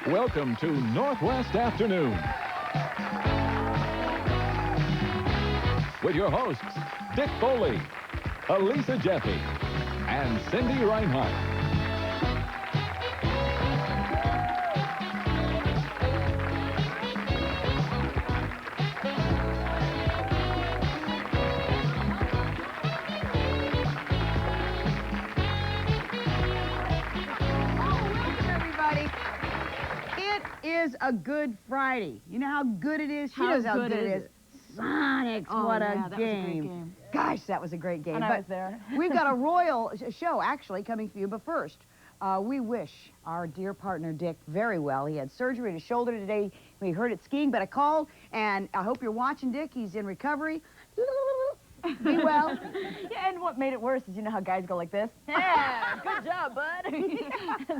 Welcome to Northwest Afternoon with your hosts, Dick Foley, Elisa Jeffy, and Cindy Reinhardt. Is a good Friday. You know how good it is? She knows how good it is. Sonics, what a game. Was a great game. Gosh, that was a great game. And I was there. We've got a royal show, actually, coming for you. But first, we wish our dear partner, Dick, very well. He had surgery in his shoulder today. We heard it skiing, but I called, and I hope you're watching, Dick. He's in recovery. Be well. Yeah, and what made it worse is, you know how guys go like this? Yeah, good job, bud.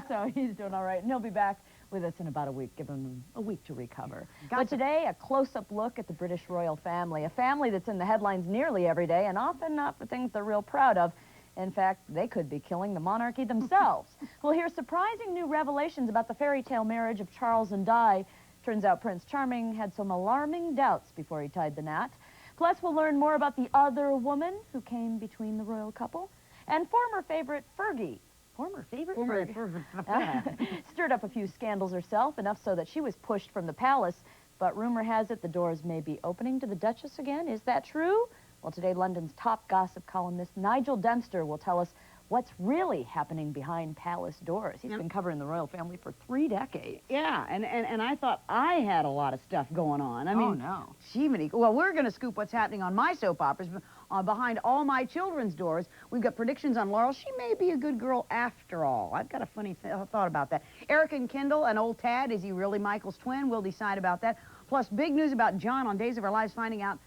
So he's doing all right, and he'll be back with us in about a week. Give him a week to recover. But today, a close-up look at the British royal family, a family that's in the headlines nearly every day, and often not for things they're real proud of. In fact, they could be killing the monarchy themselves. We'll hear surprising new revelations about the fairy tale marriage of Charles and Di. Turns out Prince Charming had some alarming doubts before he tied the knot. Plus, we'll learn more about the other woman who came between the royal couple, and former favorite Fergie. Former favorite? Stirred up a few scandals herself, enough so that she was pushed from the palace. But rumor has it the doors may be opening to the Duchess again. Is that true? Well, today, London's top gossip columnist, Nigel Dempster, will tell us what's really happening behind palace doors. He's been covering the royal family for 3 decades. Yeah, and I thought I had a lot of stuff going on. I mean, oh, no. Jiminy. Well, we're going to scoop what's happening on my soap operas. Behind all my children's doors, we've got predictions on Laurel. She may be a good girl after all. I've got a funny thought about that. Eric and Kendall and old Tad, is he really Michael's twin? We'll decide about that. Plus, big news about John on Days of Our Lives, finding out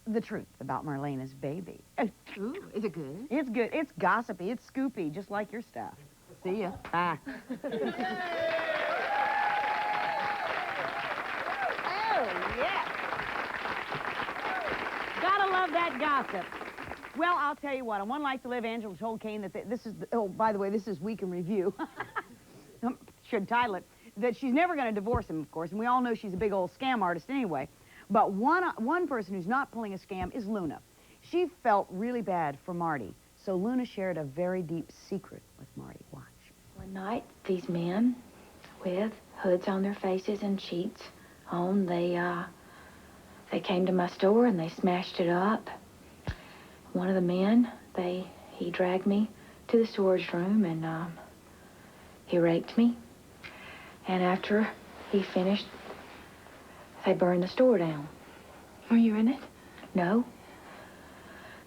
the truth about Marlena's baby. Ooh, is it good? It's good. It's gossipy. It's scoopy, just like your stuff. See ya. Bye. Gotta love that gossip. Well, I'll tell you what. On One Life to Live, Angela told Kane that this is... Oh, by the way, this is Week in Review. Should title it. That she's never going to divorce him, of course, and we all know she's a big old scam artist anyway. But one person who's not pulling a scam is Luna. She felt really bad for Marty, so Luna shared a very deep secret with Marty. Watch. One night, these men with hoods on their faces and sheets on, they came to my store and they smashed it up. One of the men, he dragged me to the storage room and he raped me. And after he finished, they burned the store down. Were you in it? No.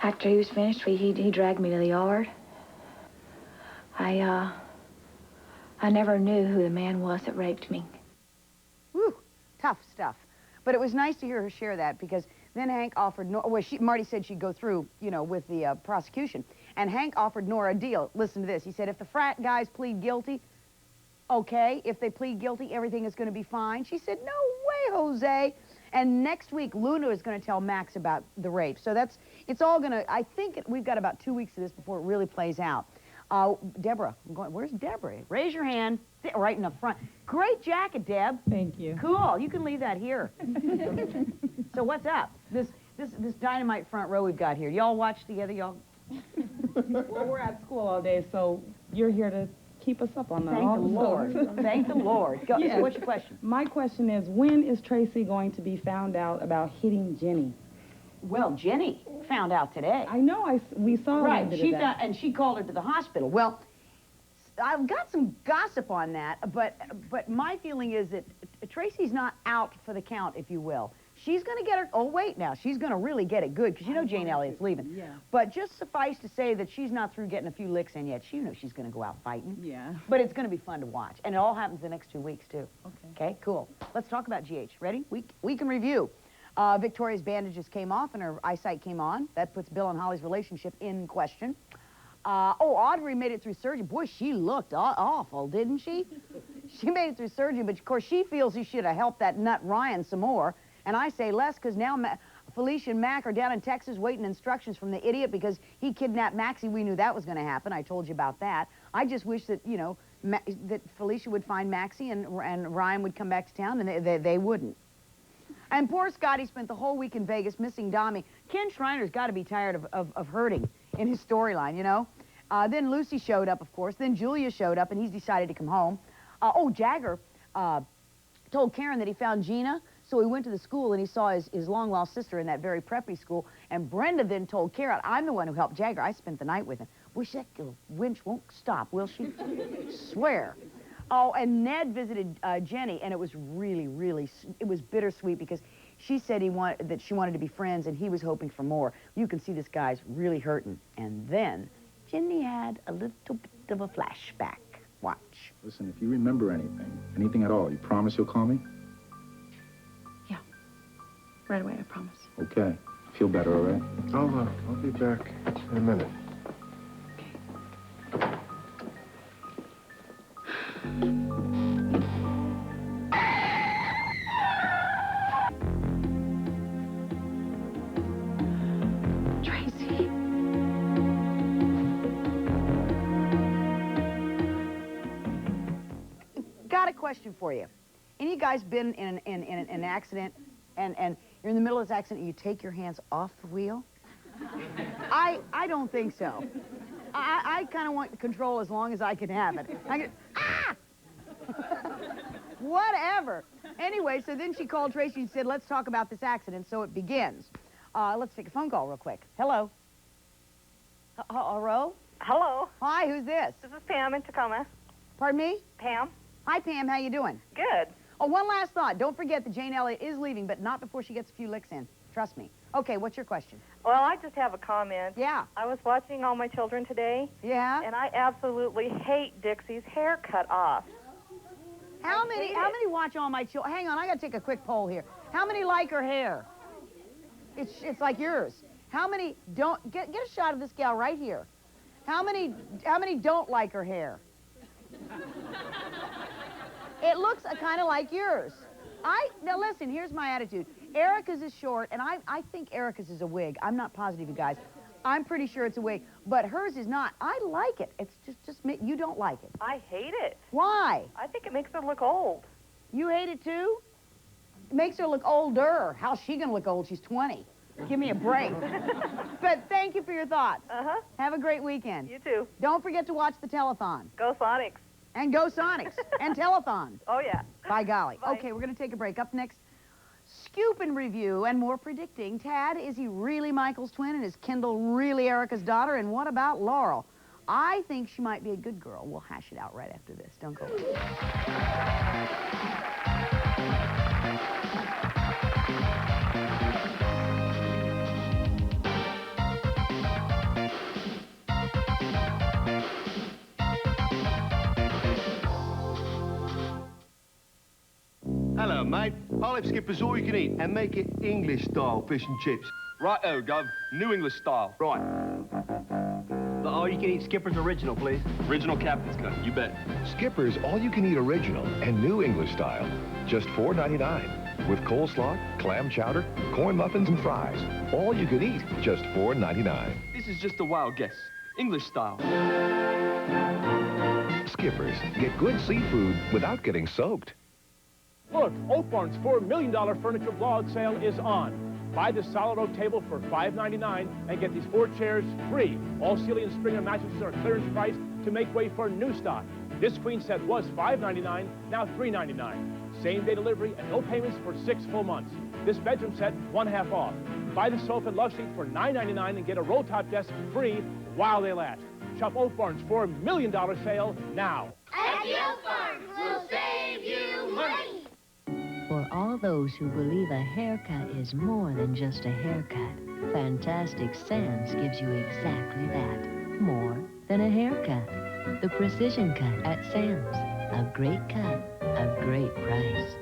After he was finished, he dragged me to the yard. I never knew who the man was that raped me. Whew, tough stuff. But it was nice to hear her share that, because then Hank offered, Marty said she'd go through, you know, with the prosecution. And Hank offered Nora a deal. Listen to this. He said, if the frat guys plead guilty, okay. If they plead guilty, everything is going to be fine. She said, no way, Jose. And next week, Luna is going to tell Max about the rape. So it's all going to, I think we've got about 2 weeks of this before it really plays out. Deborah, where's Deborah? Raise your hand, right in the front. Great jacket, Deb. Thank you. Cool, you can leave that here. So what's up? This dynamite front row we've got here. Y'all watch together, y'all? Well, we're at school all day, so you're here to keep us up on that. Thank the Lord. Thank the Lord. Go, Yes. So what's your question? My question is, when is Tracy going to be found out about hitting Jenny? Well, Jenny found out today. I know, we saw Right, a little bit of that. and she called her to the hospital. Well, I've got some gossip on that, but my feeling is that Tracy's not out for the count, if you will. She's going to get her, oh, wait now, she's going to really get it good, because you know Jane Elliott's leaving. Yeah. But just suffice to say that she's not through getting a few licks in yet. She knows she's going to go out fighting. Yeah. But it's going to be fun to watch, and it all happens the next 2 weeks, too. Okay. Okay, cool. Let's talk about GH. Ready? Week in review. Victoria's bandages came off and her eyesight came on. That puts Bill and Holly's relationship in question. Audrey made it through surgery. Boy, she looked awful, didn't she? She made it through surgery, but of course she feels he should have helped that nut Ryan some more. And I say less, because now Felicia and Mac are down in Texas waiting instructions from the idiot because he kidnapped Maxie. We knew that was going to happen. I told you about that. I just wish that, you know, that Felicia would find Maxie and Ryan would come back to town, and they wouldn't. And poor Scotty spent the whole week in Vegas missing Dommy. Ken Schreiner's got to be tired of hurting in his storyline, you know? Then Lucy showed up, of course. Then Julia showed up, and he's decided to come home. Jagger told Karen that he found Gina, so he went to the school, and he saw his long-lost sister in that very preppy school. And Brenda then told Karen, I'm the one who helped Jagger. I spent the night with him. Wish that little wench won't stop, will she? Swear. Oh, and Ned visited Jenny, and it was really, it was bittersweet because she said that she wanted to be friends, and he was hoping for more. You can see this guy's really hurting. And then Jenny had a little bit of a flashback. Watch. Listen, if you remember anything at all, you promise you'll call me? Yeah. Right away, I promise. Okay. I feel better, all right? I'll be back in a minute. Got a question for you. Any of you guys been in an accident and you're in the middle of this accident and you take your hands off the wheel? I don't think so. I kind of want control as long as I can have it. Whatever. Anyway, so then she called Tracy and said, let's talk about this accident. So it begins. Let's take a phone call real quick. Hello? Hello? Hello. Hi, who's this? This is Pam in Tacoma. Pardon me? Pam. Hi, Pam. How you doing? Good. Oh, one last thought. Don't forget that Jane Elliott is leaving, but not before she gets a few licks in. Trust me. Okay, what's your question? Well, I just have a comment. Yeah. I was watching All My Children today. Yeah? And I absolutely hate Dixie's hair cut off. How many watch All My Children? Hang on, I gotta take a quick poll here. How many like her hair? It's like yours. How many don't? Get a shot of this gal right here. How many don't like her hair? It looks kind of like yours. Now listen, here's my attitude. Erica's is short, and I think Erica's is a wig. I'm not positive, you guys. I'm pretty sure it's a wig, but hers is not. I like it. It's just you don't like it. I hate it. Why? I think it makes her look old. You hate it too? It makes her look older. How's she gonna look old? She's 20. Give me a break. But thank you for your thoughts. Uh-huh. Have a great weekend. You too. Don't forget to watch the telethon. Go Sonics. And go Sonics. And telethon. Oh, yeah. By golly. Bye. Okay, we're going to take a break. Up next, Scoop and Review and more predicting. Tad, is he really Michael's twin? And is Kendall really Erica's daughter? And what about Laurel? I think she might be a good girl. We'll hash it out right after this. Don't go away. Hello, mate. I'll have Skipper's all you can eat and make it English style fish and chips. Right-o, Gov. New English style. Right. The all you can eat Skipper's original, please. Original captain's cut, you bet. Skipper's all-you-can-eat original and new English style. Just $4.99. With coleslaw, clam chowder, corn muffins, and fries. All you can eat, just $4.99. This is just a wild guess. English style. Skipper's. Get good seafood without getting soaked. Look, Oak Barn's $4 million furniture blowout sale is on. Buy this solid oak table for $5.99 and get these 4 chairs free. All Sealy and Springer mattresses are clearance price to make way for new stock. This queen set was $5.99, now $3.99. Same-day delivery and no payments for 6 full months. This bedroom set, 1/2 off. Buy the sofa and love seat for $9.99 and get a roll-top desk free while they last. Shop Oak Barn's $4 million sale now. At the Oak Barn, we'll save you money. For all those who believe a haircut is more than just a haircut, Fantastic Sands gives you exactly that. More than a haircut. The Precision Cut at Sam's. A great cut, a great price.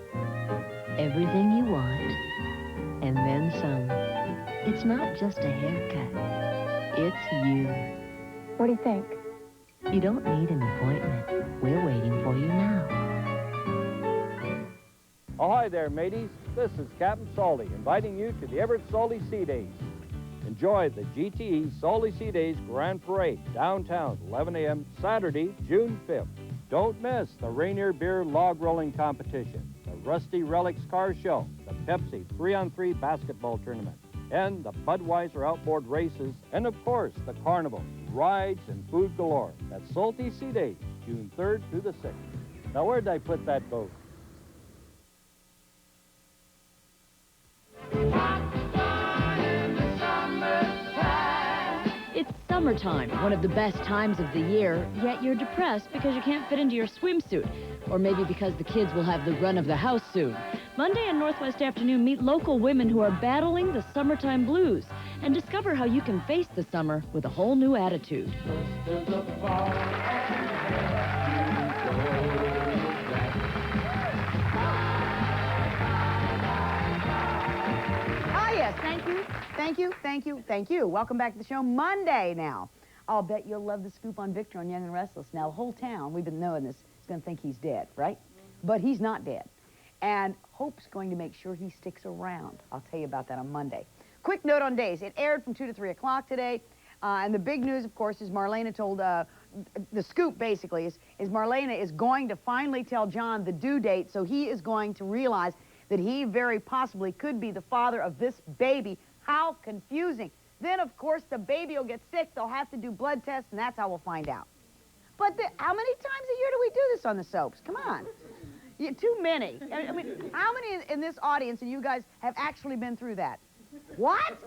Everything you want, and then some. It's not just a haircut. It's you. What do you think? You don't need an appointment. We're waiting for you now. Oh, hi there, mateys. this is Captain Salty inviting you to the Everett Salty Sea Days. Enjoy the GTE Salty Sea Days Grand Parade downtown, 11 a.m. Saturday, June 5th. Don't miss the Rainier Beer Log Rolling Competition, the Rusty Relics Car Show, the Pepsi 3-on-3 Basketball Tournament, and the Budweiser Outboard Races, and of course, the Carnival, rides, and food galore. That's Salty Sea Days, June 3rd through the 6th. Now, where'd I put that boat? It's summertime, one of the best times of the year, yet you're depressed because you can't fit into your swimsuit. Or maybe because the kids will have the run of the house soon. Monday and Northwest Afternoon, meet local women who are battling the summertime blues and discover how you can face the summer with a whole new attitude. Thank you. Welcome back to the show Monday now. I'll bet you'll love the scoop on Victor on Young and Restless. Now, the whole town, we've been knowing this, is going to think he's dead, right? But he's not dead. And Hope's going to make sure he sticks around. I'll tell you about that on Monday. Quick note on days. It aired from 2 to 3 o'clock today. And the big news, of course, is Marlena told, the scoop basically is Marlena is going to finally tell John the due date, so he is going to realize that he very possibly could be the father of this baby. How confusing. Then, of course, the baby will get sick. They'll have to do blood tests, and that's how we'll find out. But how many times a year do we do this on the soaps? Come on. Too many. I mean, how many in this audience and you guys have actually been through that? What?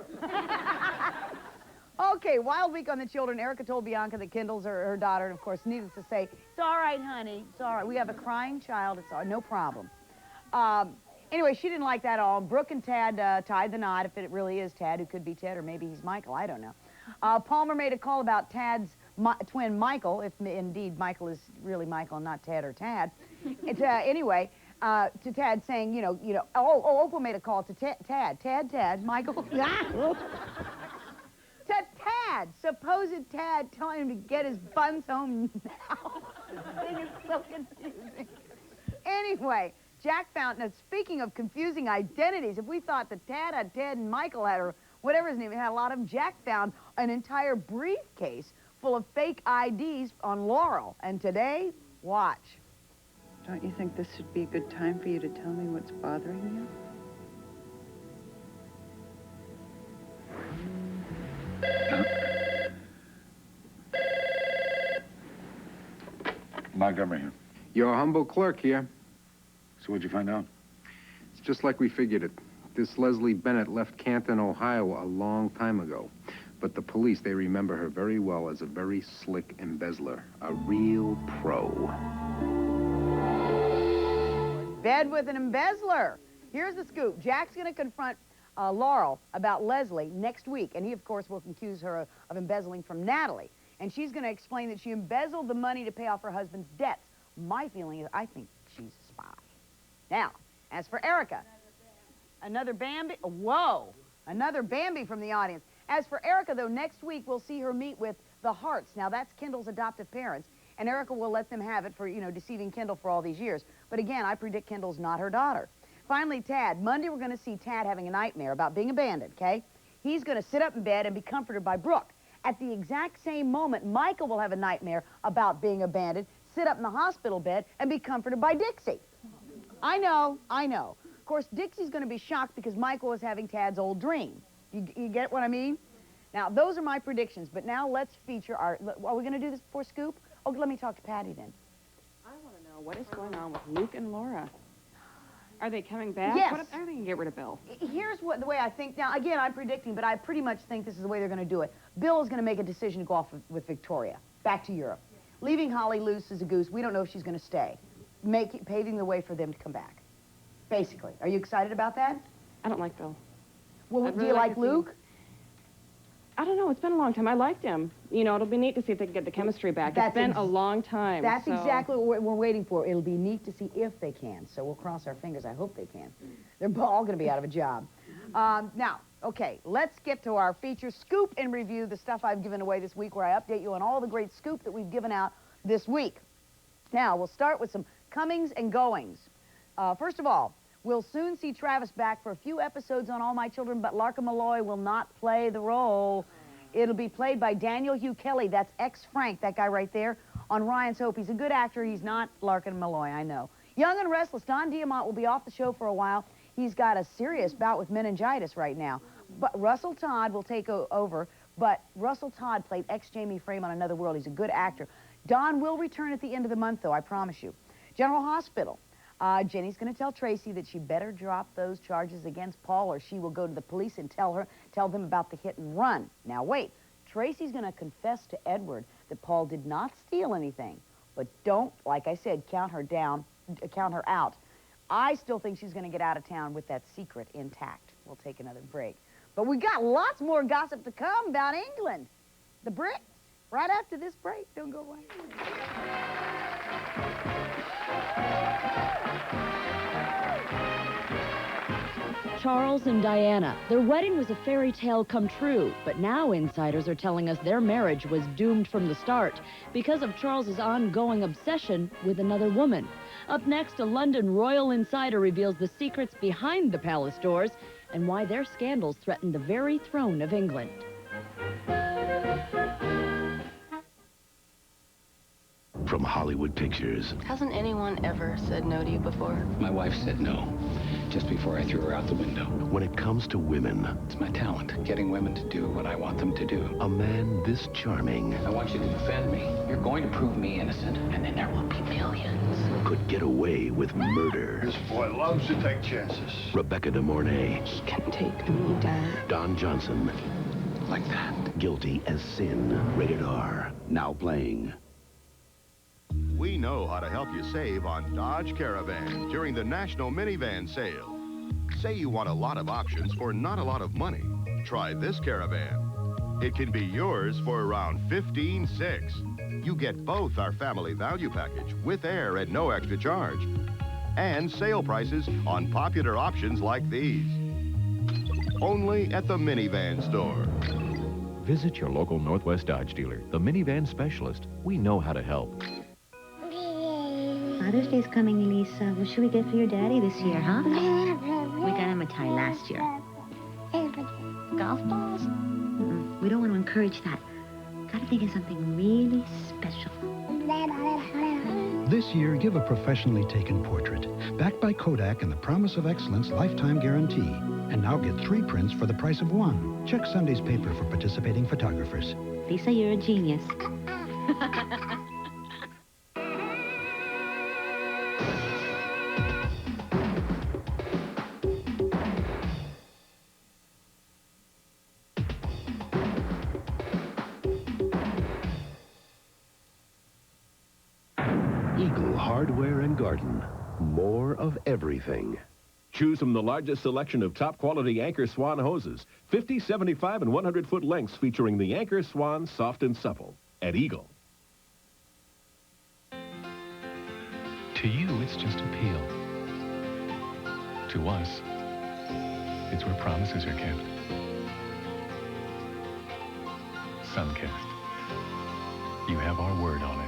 Okay, wild week on the children. Erica told Bianca that Kendall's her daughter, and of course, needless to say, it's all right, honey. It's all right. We have a crying child. It's all, no problem. Anyway, she didn't like that at all. Brooke and Tad tied the knot, if it really is Tad, who could be Ted, or maybe he's Michael. I don't know. Palmer made a call about Tad's twin Michael, if indeed Michael is really Michael and not Ted or Tad. Anyway, to Tad saying, Opal made a call to Tad, Michael. To Tad, supposed Tad, telling him to get his buns home now. This thing is so confusing. Anyway, Jack found, now speaking of confusing identities, if we thought that Tad had Ted and Michael had, or whatever his name, had a lot of them, Jack found an entire briefcase full of fake IDs on Laurel. And today, watch. Don't you think this would be a good time for you to tell me what's bothering you? Montgomery here. Your humble clerk here. So what'd you find out? It's just like we figured it. This Leslie Bennett left Canton, Ohio a long time ago. But the police, they remember her very well as a very slick embezzler. A real pro. Bed with an embezzler. Here's the scoop. Jack's going to confront Laurel about Leslie next week. And he, of course, will accuse her of embezzling from Natalie. And she's going to explain that she embezzled the money to pay off her husband's debts. My feeling is I think she's a spy. Now, as for Erica, another Bambi. Whoa, another Bambi from the audience. As for Erica, though, next week we'll see her meet with the Harts. Now, that's Kendall's adoptive parents, and Erica will let them have it for, deceiving Kendall for all these years. But again, I predict Kendall's not her daughter. Finally, Tad. Monday, we're going to see Tad having a nightmare about being abandoned, okay? He's going to sit up in bed and be comforted by Brooke. At the exact same moment, Michael will have a nightmare about being abandoned, sit up in the hospital bed, and be comforted by Dixie. I know. Of course, Dixie's going to be shocked because Michael was having Tad's old dream. You get what I mean? Now, those are my predictions, but now let's feature our... Are we going to do this before Scoop? Oh, let me talk to Patty then. I want to know what is going on with Luke and Laura. Are they coming back? Yes. What if they can get rid of Bill? Here's the way I think. Now, again, I'm predicting, but I pretty much think this is the way they're going to do it. Bill is going to make a decision to go off with Victoria, back to Europe. Leaving Holly loose as a goose. We don't know if she's going to stay. Paving the way for them to come back, basically. Are you excited about that? I don't like Bill. Well, do you like Luke? I don't know. It's been a long time. I liked him. It'll be neat to see if they can get the chemistry back. It's been a long time. That's exactly what we're waiting for. It'll be neat to see if they can. So we'll cross our fingers. I hope they can. They're all going to be out of a job. Now, okay, let's get to our feature Scoop and Review, the stuff I've given away this week, where I update you on all the great scoop that we've given out this week. Now, we'll start with some comings and goings. First of all, We'll soon see Travis back for a few episodes on All My Children, but Larkin Malloy will not play the role. It'll be played by Daniel Hugh Kelly. That's ex-Frank, that guy right there, on Ryan's Hope. He's a good actor. He's not Larkin Malloy, I know. Young and Restless, Don Diamont will be off the show for a while. He's got a serious bout with meningitis right now. But Russell Todd will take over. But Russell Todd played ex-Jamie Frame on Another World. He's a good actor. Don will return at the end of the month, though, I promise you. General Hospital. Jenny's going to tell Tracy that she better drop those charges against Paul, or she will go to the police and tell them about the hit and run. Now, wait. Tracy's going to confess to Edward that Paul did not steal anything. But don't, like I said, count her out. I still think she's going to get out of town with that secret intact. We'll take another break. But we got lots more gossip to come about England. The Brits, right after this break. Don't go away. Charles and Diana. Their wedding was a fairy tale come true, but now insiders are telling us their marriage was doomed from the start because of Charles's ongoing obsession with another woman. Up next, a London royal insider reveals the secrets behind the palace doors and why their scandals threaten the very throne of England. From Hollywood Pictures. Hasn't anyone ever said no to you before? My wife said no, just before I threw her out the window. When it comes to women, it's my talent, getting women to do what I want them to do. A man this charming. I want you to defend me. You're going to prove me innocent, and then there will be millions. Could get away with murder. This boy loves to take chances. Rebecca De Mornay. He can take me down. Don Johnson. Like that. Guilty as Sin. Rated R. Now playing. We know how to help you save on Dodge Caravan during the National Minivan Sale. Say you want a lot of options for not a lot of money. Try this Caravan. It can be yours for around $15,600. You get both our family value package with air at no extra charge. And sale prices on popular options like these. Only at the Minivan store. Visit your local Northwest Dodge dealer, the minivan specialist. We know how to help. Father's Day's coming, Elisa. What should we get for your daddy this year, huh? We got him a tie last year. Golf balls? We don't want to encourage that. Gotta think of something really special. This year, give a professionally taken portrait, backed by Kodak and the promise of excellence lifetime guarantee. And now get 3 prints for the price of 1. Check Sunday's paper for participating photographers. Lisa, you're a genius. Hardware and Garden. More of everything. Choose from the largest selection of top-quality Anchor Swan hoses. 50, 75, and 100-foot lengths featuring the Anchor Swan Soft and Supple at Eagle. To you, it's just a peel. To us, it's where promises are kept. Sunkist. You have our word on it.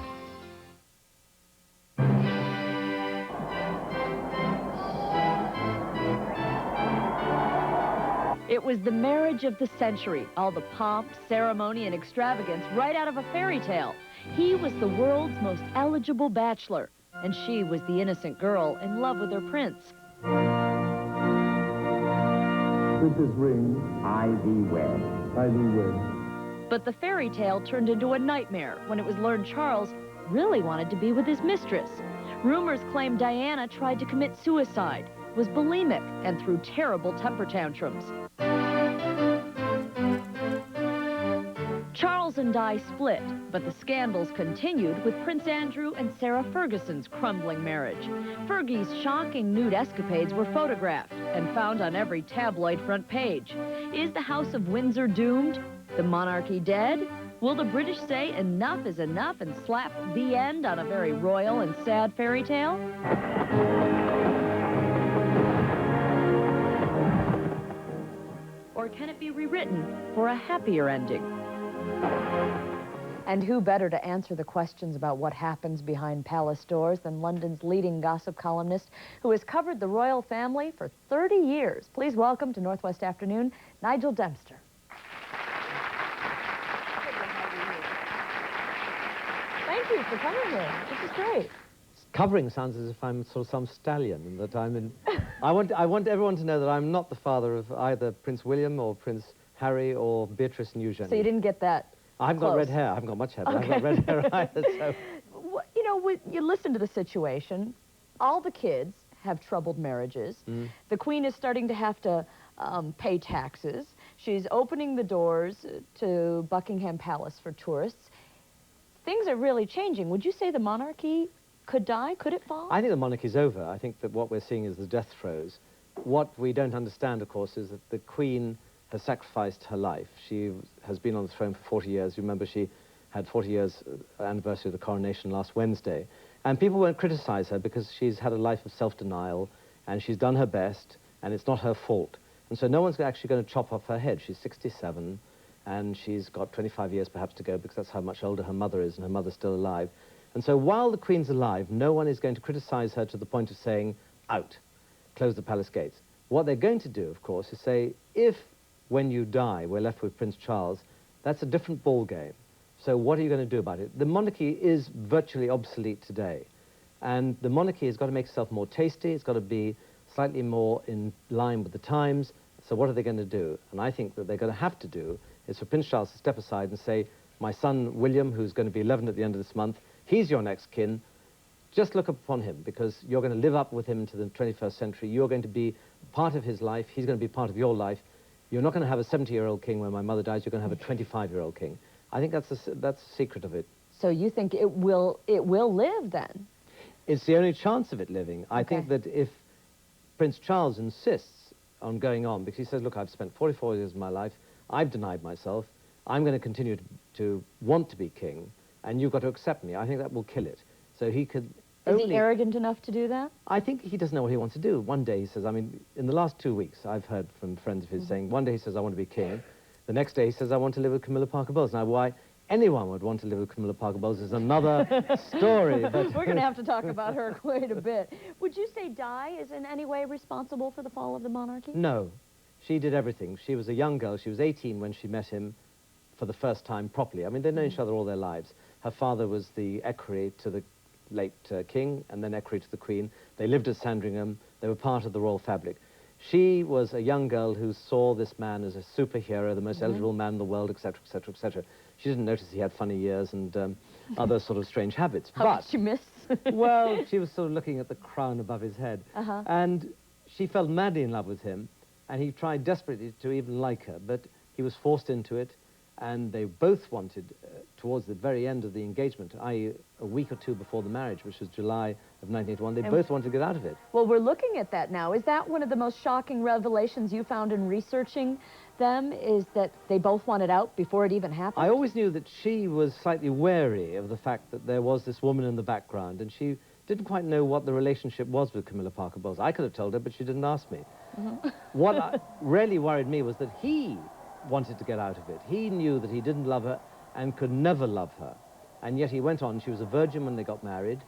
It was the marriage of the century, all the pomp, ceremony, and extravagance right out of a fairy tale. He was the world's most eligible bachelor, and she was the innocent girl in love with her prince. Prince's ring, I thee wed. I thee wed. But the fairy tale turned into a nightmare when it was learned Charles really wanted to be with his mistress. Rumors claimed Diana tried to commit suicide, was bulimic, and threw terrible temper tantrums. Charles and Di split, but the scandals continued with Prince Andrew and Sarah Ferguson's crumbling marriage. Fergie's shocking nude escapades were photographed and found on every tabloid front page. Is the House of Windsor doomed? The monarchy dead? Will the British say enough is enough and slap the end on a very royal and sad fairy tale? Or can it be rewritten for a happier ending? And who better to answer the questions about what happens behind palace doors than London's leading gossip columnist who has covered the royal family for 30 years. Please welcome to Northwest Afternoon, Nigel Dempster. Thank you for coming here. This is great. Covering sounds as if I'm sort of some stallion, and that I'm in... I want everyone to know that I'm not the father of either Prince William or Prince Harry or Beatrice and Eugenie. So you didn't get that I haven't got red hair. I haven't got much hair, but I haven't got red hair either, so... You know, you listen to the situation. All the kids have troubled marriages. The Queen is starting to have to pay taxes. She's opening the doors to Buckingham Palace for tourists. Things are really changing. Would you say the monarchy could die? Could it fall? I think the monarchy's over. I think that what we're seeing is the death throes. What we don't understand, of course, is that the Queen has sacrificed her life. She has been on the throne for 40 years. You remember she had 40 years anniversary of the coronation last Wednesday. And people won't criticize her because she's had a life of self-denial and she's done her best and it's not her fault. And so no one's actually going to chop off her head. She's 67 and she's got 25 years perhaps to go because that's how much older her mother is and her mother's still alive. And so while the Queen's alive, no one is going to criticize her to the point of saying, out, close the palace gates. What they're going to do, of course, is say, if when you die we're left with Prince Charles, that's a different ball game. So what are you going to do about it? The monarchy is virtually obsolete today. And the monarchy has got to make itself more tasty. It's got to be slightly more in line with the times. So what are they going to do? And I think that they're going to have to do is for Prince Charles to step aside and say, my son William, who's going to be 11 at the end of this month, he's your next kin. Just look upon him because you're going to live up with him into the 21st century. You're going to be part of his life. He's going to be part of your life. You're not going to have a 70-year-old king when my mother dies. You're going to have a 25-year-old king. I think that's the secret of it. So you think it will live then? It's the only chance of it living. I think that if Prince Charles insists on going on, because he says, look, I've spent 44 years of my life, I've denied myself, I'm going to continue to want to be king, and you've got to accept me. I think that will kill it. So he could Is he arrogant enough to do that? I think he doesn't know what he wants to do. One day he says, I mean, in the last 2 weeks, I've heard from friends of his saying, one day he says, I want to be king. The next day he says, I want to live with Camilla Parker Bowles. Now, why anyone would want to live with Camilla Parker Bowles is another story. But we're going to have to talk about her quite a bit. Would you say Di is in any way responsible for the fall of the monarchy? No. She did everything. She was a young girl. She was 18 when she met him for the first time properly. I mean, they'd known each other all their lives. Her father was the equerry to the late king and then equerry to the Queen. They lived at Sandringham. They were part of the royal fabric. She was a young girl who saw this man as a superhero, the most eligible man in the world, etc., etc., etc. She didn't notice he had funny ears and other sort of strange habits. How did she miss? Well, she was sort of looking at the crown above his head. And she fell madly in love with him, and he tried desperately to even like her, but he was forced into it, and they both wanted, towards the very end of the engagement, i.e. a week or two before the marriage, which was July of 1981, they both wanted to get out of it. Well, we're looking at that now. Is that one of the most shocking revelations you found in researching them, is that they both wanted out before it even happened? I always knew that she was slightly wary of the fact that there was this woman in the background, and she didn't quite know what the relationship was with Camilla Parker Bowles. I could have told her, but she didn't ask me. What really worried me was that he wanted to get out of it. He knew that he didn't love her and could never love her. And yet he went on. She was a virgin when they got married.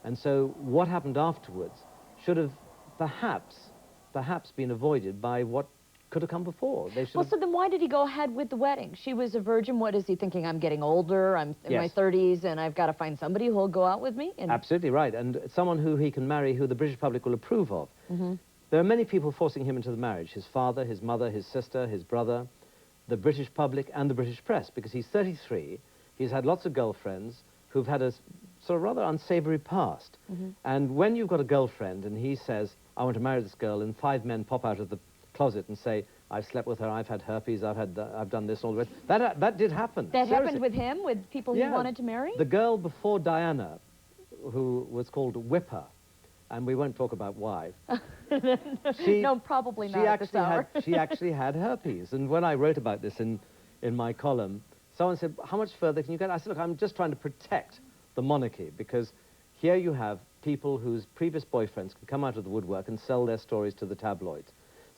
And so what happened afterwards should have perhaps been avoided by what could have come before. Well, so then why did he go ahead with the wedding? She was a virgin. What is he thinking? I'm getting older, I'm in my 30s, and I've got to find somebody who'll go out with me? And absolutely right. And someone who he can marry who the British public will approve of. There are many people forcing him into the marriage. His father, his mother, his sister, his brother, the British public and the British press, because he's 33, he's had lots of girlfriends who've had a sort of rather unsavory past. And when you've got a girlfriend and he says, I want to marry this girl, and 5 men pop out of the closet and say, I've slept with her, I've had herpes, I've done this, all the rest. That did happen. That happened with him, with people he wanted to marry? The girl before Diana, who was called Whipper, and we won't talk about why. No, probably not at this hour. She actually had herpes. And when I wrote about this in my column, someone said, how much further can you get? I said, look, I'm just trying to protect the monarchy, because here you have people whose previous boyfriends can come out of the woodwork and sell their stories to the tabloids.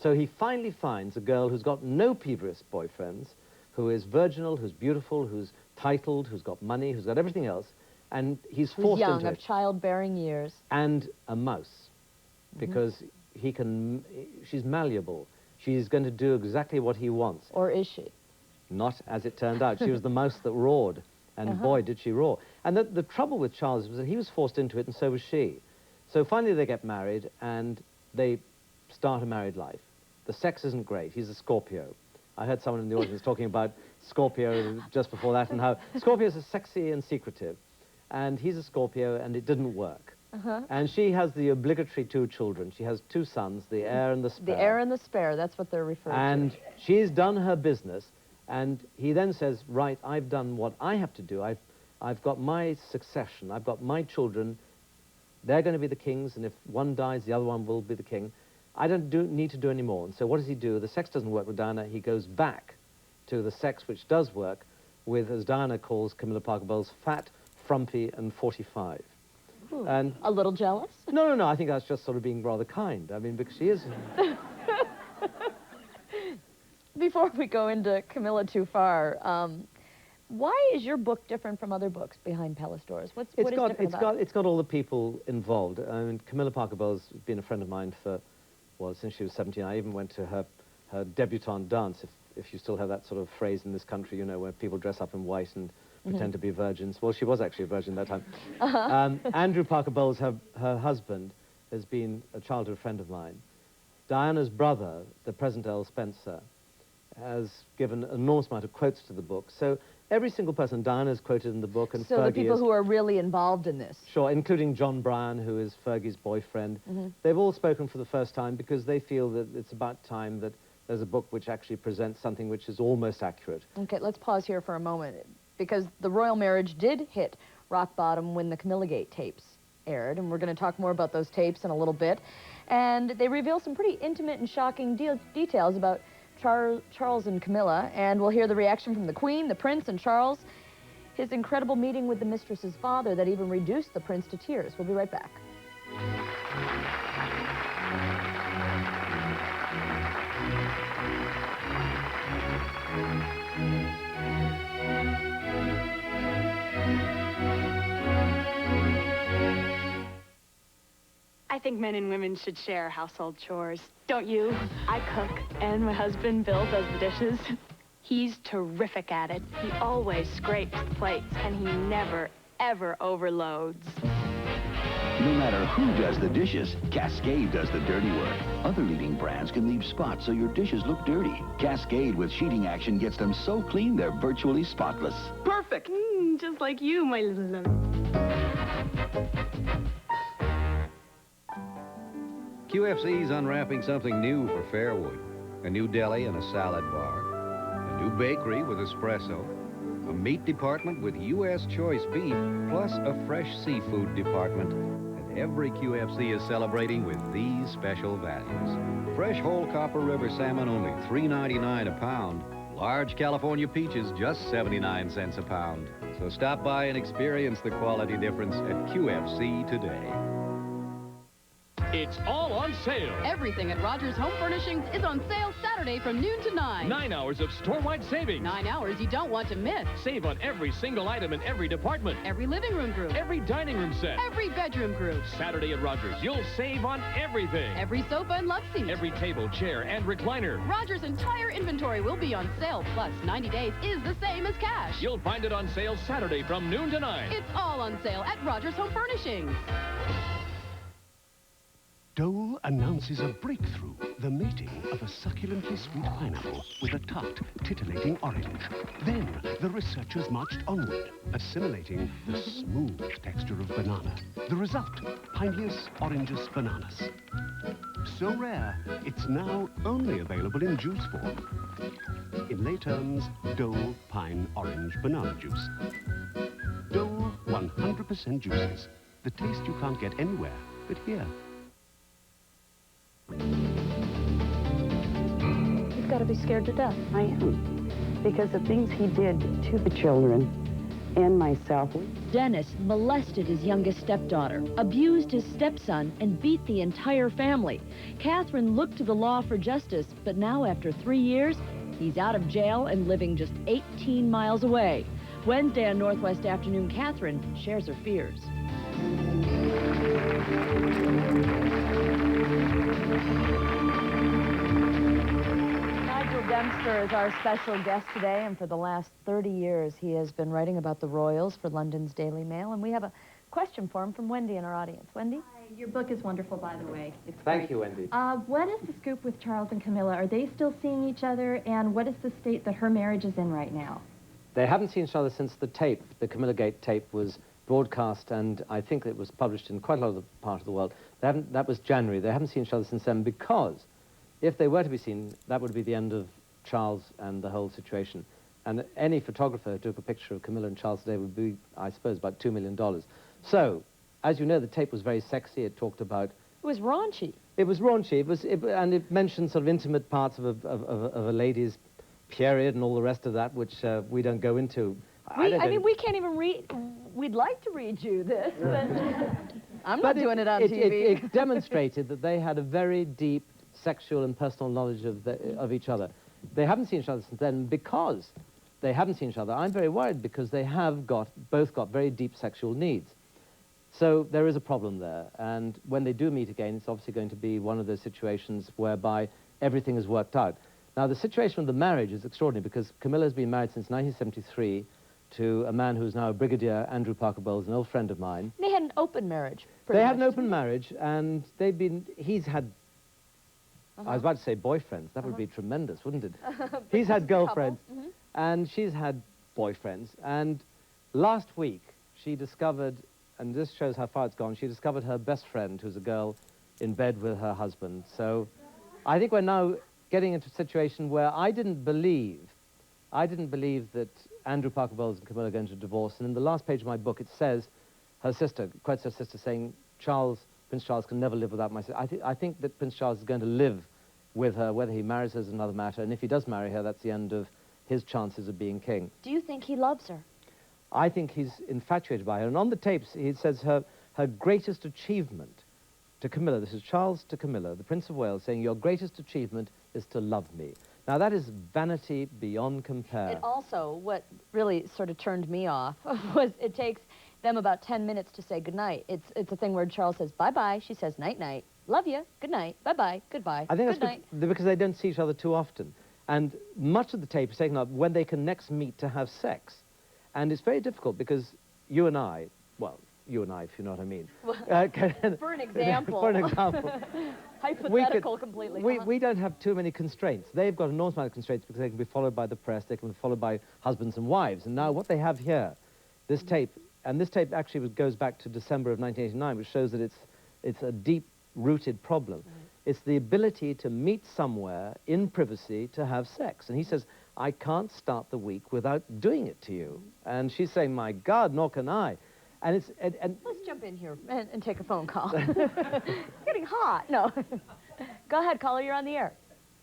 So he finally finds a girl who's got no previous boyfriends, who is virginal, who's beautiful, who's titled, who's got money, who's got everything else, and he's forced young, into of it. childbearing years. And a mouse, because she's malleable. She's going to do exactly what he wants. Or is she? Not as it turned out. She was the mouse that roared, and boy, did she roar. And the trouble with Charles was that he was forced into it, and so was she. So finally they get married, and they start a married life. The sex isn't great. He's a Scorpio. I heard someone in the audience talking about Scorpio just before that, and how Scorpios are sexy and secretive. And he's a Scorpio, and it didn't work. And she has the obligatory 2 children. She has 2 sons, the heir and the spare. The heir and the spare, that's what they're referring to. And she's done her business, and he then says, right, I've done what I have to do. I've got my succession. I've got my children. They're going to be the kings, and if one dies, the other one will be the king. I don't need to do any more. And so what does he do? The sex doesn't work with Diana. He goes back to the sex which does work with, as Diana calls Camilla Parker Bowles, fat, frumpy, and 45. Ooh, and a little jealous? No, I think that's just sort of being rather kind. I mean, because she is... Before we go into Camilla too far, why is your book different from other books behind Palace Doors? What is different about it? It's got all the people involved. I mean, Camilla Parker Bowles has been a friend of mine for, well, since she was 17. I even went to her debutante dance, if you still have that sort of phrase in this country, you know, where people dress up in white and pretend to be virgins. Well, she was actually a virgin that time. Andrew Parker Bowles, her husband, has been a childhood friend of mine. Diana's brother, the present Earl Spencer, has given an enormous amount of quotes to the book. So every single person, Diana's quoted in the book, and so Fergie the people who are really involved in this. Sure, including John Bryan, who is Fergie's boyfriend. They've all spoken for the first time because they feel that it's about time that there's a book which actually presents something which is almost accurate. Okay, let's pause here for a moment, because the royal marriage did hit rock bottom when the Camilla Gate tapes aired, and we're going to talk more about those tapes in a little bit. And they reveal some pretty intimate and shocking details about Charles and Camilla, and we'll hear the reaction from the Queen, the Prince, and Charles, his incredible meeting with the mistress's father that even reduced the Prince to tears. We'll be right back. I think men and women should share household chores. Don't you? I cook, and my husband, Bill, does the dishes. He's terrific at it. He always scrapes the plates, and he never, ever overloads. No matter who does the dishes, Cascade does the dirty work. Other leading brands can leave spots so your dishes look dirty. Cascade with sheeting action gets them so clean they're virtually spotless. Perfect! Just like you, my little... QFC's unwrapping something new for Fairwood. A new deli and a salad bar. A new bakery with espresso. A meat department with U.S. choice beef, plus a fresh seafood department. And every QFC is celebrating with these special values. Fresh whole Copper River salmon only $3.99 a pound. Large California peaches just 79 cents a pound. So stop by and experience the quality difference at QFC today. It's all on sale. Everything at Rogers Home Furnishings is on sale Saturday from noon to 9. 9 hours of store-wide savings. 9 hours you don't want to miss. Save on every single item in every department. Every living room group. Every dining room set. Every bedroom group. Saturday at Rogers, you'll save on everything. Every sofa and love seat. Every table, chair, and recliner. Rogers' entire inventory will be on sale, plus 90 days is the same as cash. You'll find it on sale Saturday from noon to 9. It's all on sale at Rogers Home Furnishings. Dole announces a breakthrough, the mating of a succulently sweet pineapple with a tart, titillating orange. Then the researchers marched onward, assimilating the smooth texture of banana. The result, Pineus orangeus bananas. So rare, it's now only available in juice form. In lay terms, Dole Pine Orange Banana Juice. Dole 100% juices. The taste you can't get anywhere but here. You've got to be scared to death. I am. Because the things he did to the children and myself. Dennis molested his youngest stepdaughter, abused his stepson, and beat the entire family. Catherine looked to the law for justice, but now after 3 years, he's out of jail and living just 18 miles away. Wednesday on Northwest Afternoon, Catherine shares her fears. Nigel Dempster is our special guest today, and for the last 30 years he has been writing about the royals for London's Daily Mail, and we have a question for him from Wendy in our audience. Wendy? Hi, your book is wonderful, by the way. It's Thank great. you, Wendy. What is the scoop with Charles and Camilla? Are they still seeing each other, and what is the state that her marriage is in right now? They haven't seen each other since the tape, the Camilla Gate tape, was broadcast, and I think it was published in quite a lot of the part of the world. That was January. They haven't seen each other since then, because if they were to be seen, that would be the end of Charles and the whole situation. And any photographer who took a picture of Camilla and Charles today would be, I suppose, about $2 million. So, as you know, the tape was very sexy. It talked about... It was raunchy. It was raunchy. And it mentioned sort of intimate parts of a lady's period and all the rest of that, which we don't go into. I mean, we can't even read. We'd like to read you this, but I'm not doing it on TV. It demonstrated that they had a very deep sexual and personal knowledge of each other. They haven't seen each other since then because they haven't seen each other. I'm very worried because they have both got very deep sexual needs. So there is a problem there. And when they do meet again, it's obviously going to be one of those situations whereby everything is worked out. Now, the situation of the marriage is extraordinary because Camilla has been married since 1973 to a man who's now a brigadier, Andrew Parker Bowles, an old friend of mine. They had an open marriage. They had an open marriage, and he's had, I was about to say boyfriends. That would be tremendous, wouldn't it? He's had girlfriends, and she's had boyfriends. And last week, she discovered, and this shows how far it's gone, she discovered her best friend, who's a girl, in bed with her husband. So I think we're now getting into a situation where I didn't believe that Andrew Parker Bowles and Camilla are going to divorce. And in the last page of my book, it says, her sister, quotes her sister saying, Prince Charles can never live without my sister. I think that Prince Charles is going to live with her. Whether he marries her is another matter. And if he does marry her, that's the end of his chances of being king. Do you think he loves her? I think he's infatuated by her. And on the tapes, he says her greatest achievement to Camilla, this is Charles to Camilla, the Prince of Wales, saying, your greatest achievement is to love me. Now, that is vanity beyond compare. It also, what really sort of turned me off was it takes them about 10 minutes to say goodnight. It's a thing where Charles says bye-bye, she says night-night, love you, good night, bye-bye, goodbye, I think good night. that's because they don't see each other too often. And much of the tape is taken up when they can next meet to have sex. And it's very difficult because you and I, well, you and I, if you know what I mean. For an example. For an example. Hypothetical completely. We don't have too many constraints. They've got enormous amount of constraints because they can be followed by the press, they can be followed by husbands and wives. And now what they have here, this tape, and this tape actually goes back to December of 1989, which shows that it's a deep-rooted problem. It's the ability to meet somewhere in privacy to have sex. And he says, I can't start the week without doing it to you. And she's saying, my God, nor can I. And it's... Let's jump in here and take a phone call. It's getting hot. No. Go ahead, caller, you're on the air.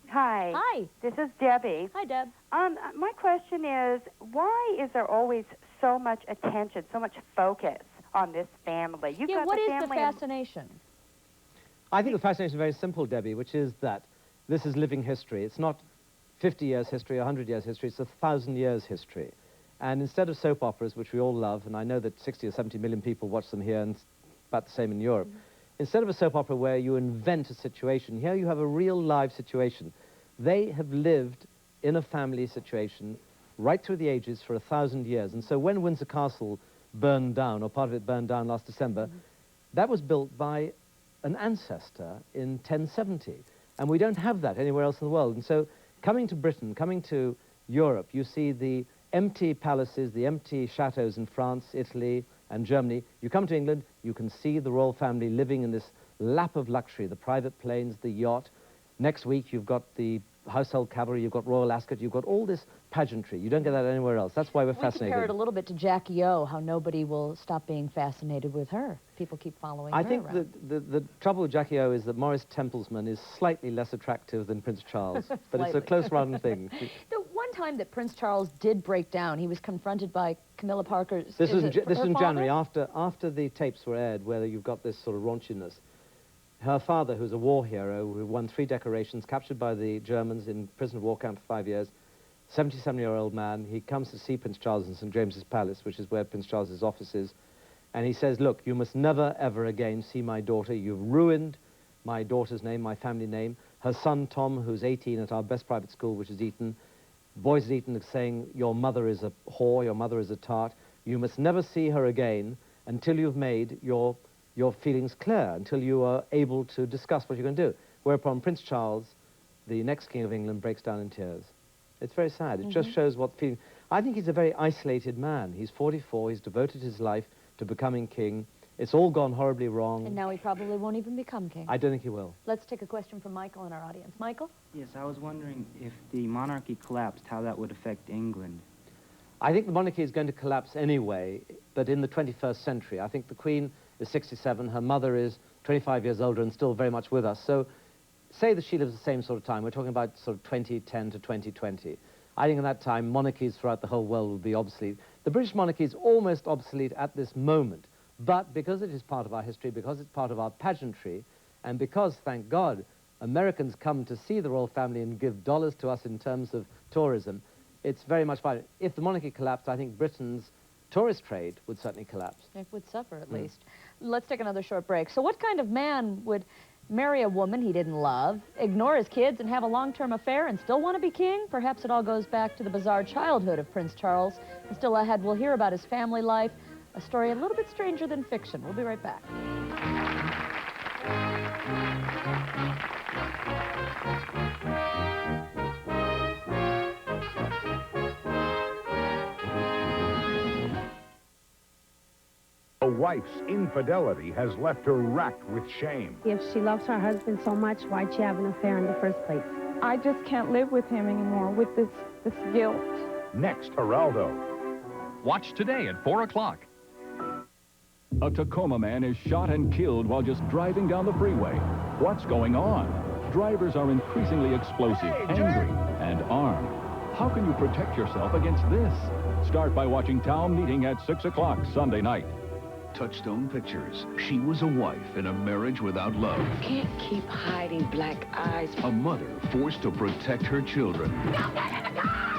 Hi. Hi. This is Debbie. Hi, Deb. My question is, why is there always so much attention, so much focus on this family? You've got what the is family the fascination? I think the fascination is very simple, Debbie, which is that this is living history. It's not 50 years history, 100 years history, it's 1,000 years history. And instead of soap operas, which we all love, and I know that 60 or 70 million people watch them here, and about the same in Europe, instead of a soap opera where you invent a situation, here you have a real live situation. They have lived in a family situation right through the ages for 1,000 years. And so when Windsor Castle burned down, or part of it burned down last December, that was built by an ancestor in 1070. And we don't have that anywhere else in the world. And so coming to Britain, coming to Europe, you see the empty palaces, the empty chateaux in France, Italy, and Germany. You come to England, you can see the royal family living in this lap of luxury, the private planes, the yacht. Next week, you've got the household cavalry, you've got Royal Ascot, you've got all this pageantry. You don't get that anywhere else. That's why we're fascinated. We compare it a little bit to Jackie O, how nobody will stop being fascinated with her. People keep following her. I think the trouble with Jackie O is that Maurice Templesman is slightly less attractive than Prince Charles, but it's a close-run thing. The one time that Prince Charles did break down, he was confronted by Camilla Parker's... This was in January, after the tapes were aired, where you've got this sort of raunchiness. Her father, who's a war hero, who won 3 decorations, captured by the Germans in prison of war camp for 5 years, 77-year-old man. He comes to see Prince Charles in St. James's Palace, which is where Prince Charles's office is. And he says, look, you must never, ever again see my daughter. You've ruined my daughter's name, my family name. Her son, Tom, who's 18 at our best private school, which is Eton, boys at Eton are saying, your mother is a whore, your mother is a tart. You must never see her again until you've made your feelings clear, until you are able to discuss what you're going to do. Whereupon Prince Charles, the next King of England, breaks down in tears. It's very sad. It just shows what feeling... I think he's a very isolated man. He's 44. He's devoted his life to becoming king. It's all gone horribly wrong. And now he probably won't even become king. I don't think he will. Let's take a question from Michael in our audience. Michael? Yes, I was wondering if the monarchy collapsed, how that would affect England. I think the monarchy is going to collapse anyway, but in the 21st century. I think the Queen is 67. Her mother is 25 years older and still very much with us. So say that she lives the same sort of time. We're talking about sort of 2010 to 2020. I think in that time, monarchies throughout the whole world will be obsolete. The British monarchy is almost obsolete at this moment, but because it is part of our history, because it's part of our pageantry, and because, thank God, Americans come to see the royal family and give dollars to us in terms of tourism, it's very much fine. If the monarchy collapsed, I think Britain's tourist trade would certainly collapse. It would suffer, at least. Let's take another short break. So what kind of man would marry a woman he didn't love, ignore his kids, and have a long-term affair and still want to be king? Perhaps it all goes back to the bizarre childhood of Prince Charles. And still ahead, we'll hear about his family life, a story a little bit stranger than fiction. We'll be right back. A wife's infidelity has left her racked with shame. If she loves her husband so much, why'd she have an affair in the first place? I just can't live with him anymore, with this guilt. Next, Geraldo. Watch today at 4 o'clock. A Tacoma man is shot and killed while just driving down the freeway. What's going on? Drivers are increasingly explosive, angry, and armed. How can you protect yourself against this? Start by watching Town Meeting at 6 o'clock Sunday night. Touchstone Pictures. She was a wife in a marriage without love. Can't keep hiding black eyes. A mother forced to protect her children.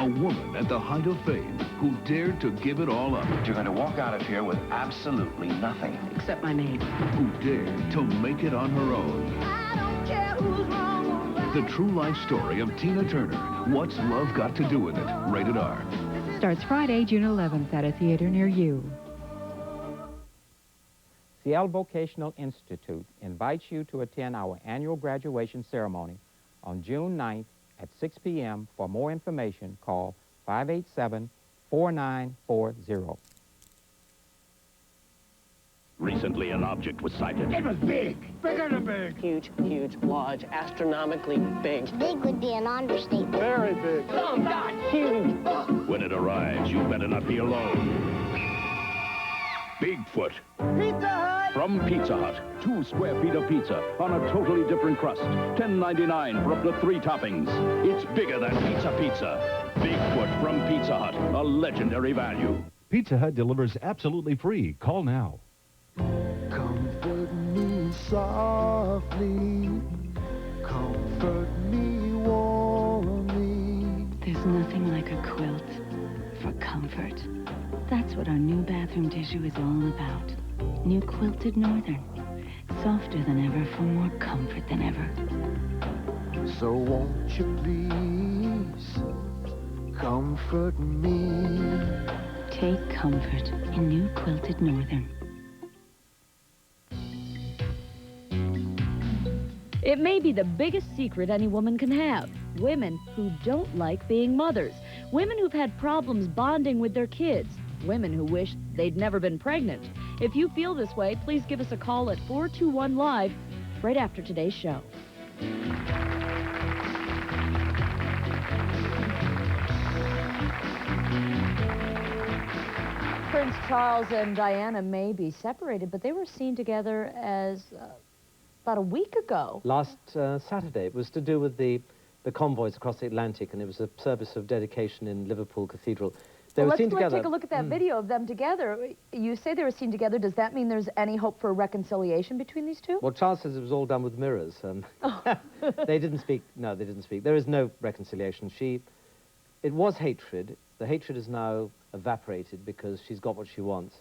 A woman at the height of fame who dared to give it all up. You're going to walk out of here with absolutely nothing. Except my name. Who dared to make it on her own. I don't care who's wrong. The true life story of Tina Turner. What's Love Got to Do with It? Rated R. Starts Friday, June 11th at a theater near you. Seattle Vocational Institute invites you to attend our annual graduation ceremony on June 9th at 6 p.m. For more information, call 587-4940. Recently, an object was sighted. It was big. Bigger than big. Huge, huge, large, astronomically big. Big would be an understatement. Very big. Oh, God, huge. When it arrives, you better not be alone. Bigfoot. Pizza Hut! From Pizza Hut. 2 square feet of pizza on a totally different crust. $10.99 for up to 3 toppings. It's bigger than pizza. Bigfoot from Pizza Hut. A legendary value. Pizza Hut delivers absolutely free. Call now. Comfort me softly. Comfort me warmly. There's nothing like a quilt for comfort. That's what our new bathroom tissue is all about. New Quilted Northern. Softer than ever for more comfort than ever. So won't you please comfort me? Take comfort in New Quilted Northern. It may be the biggest secret any woman can have. Women who don't like being mothers. Women who've had problems bonding with their kids. Women who wish they'd never been pregnant. If you feel this way, please give us a call at 421-LIVE right after today's show. Prince Charles and Diana may be separated, but they were seen together as about a week ago. Last Saturday. It was to do with the convoys across the Atlantic, and it was a service of dedication in Liverpool Cathedral. They were seen together. Let's take a look at that video of them together. You say they were seen together. Does that mean there's any hope for reconciliation between these two? Well, Charles says it was all done with mirrors. They didn't speak. No, they didn't speak. There is no reconciliation. it was hatred. The hatred is now evaporated because she's got what she wants.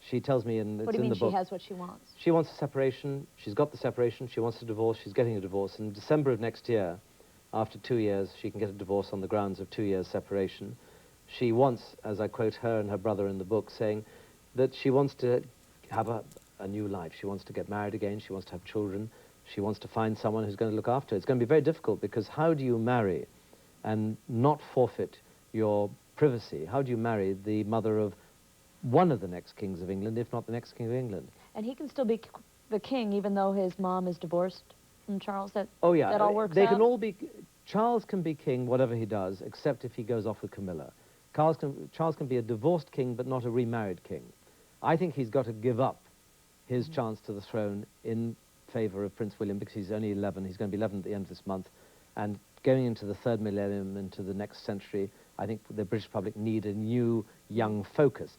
She tells me, and it's in the book. What do you mean she has what she wants? She wants a separation. She's got the separation. She wants a divorce. She's getting a divorce. In December of next year, after 2 years, she can get a divorce on the grounds of 2 years separation. She wants, as I quote her and her brother in the book, saying that she wants to have a new life. She wants to get married again. She wants to have children. She wants to find someone who's going to look after her. It's going to be very difficult because how do you marry and not forfeit your privacy? How do you marry the mother of one of the next kings of England, if not the next king of England? And he can still be the king even though his mom is divorced from Charles? That all works they out? can all be... Charles can be king, whatever he does, except if he goes off with Camilla. Charles can be a divorced king, but not a remarried king. I think he's got to give up his chance to the throne in favor of Prince William, because he's only 11. He's going to be 11 at the end of this month. And going into the third millennium, into the next century, I think the British public need a new, young focus.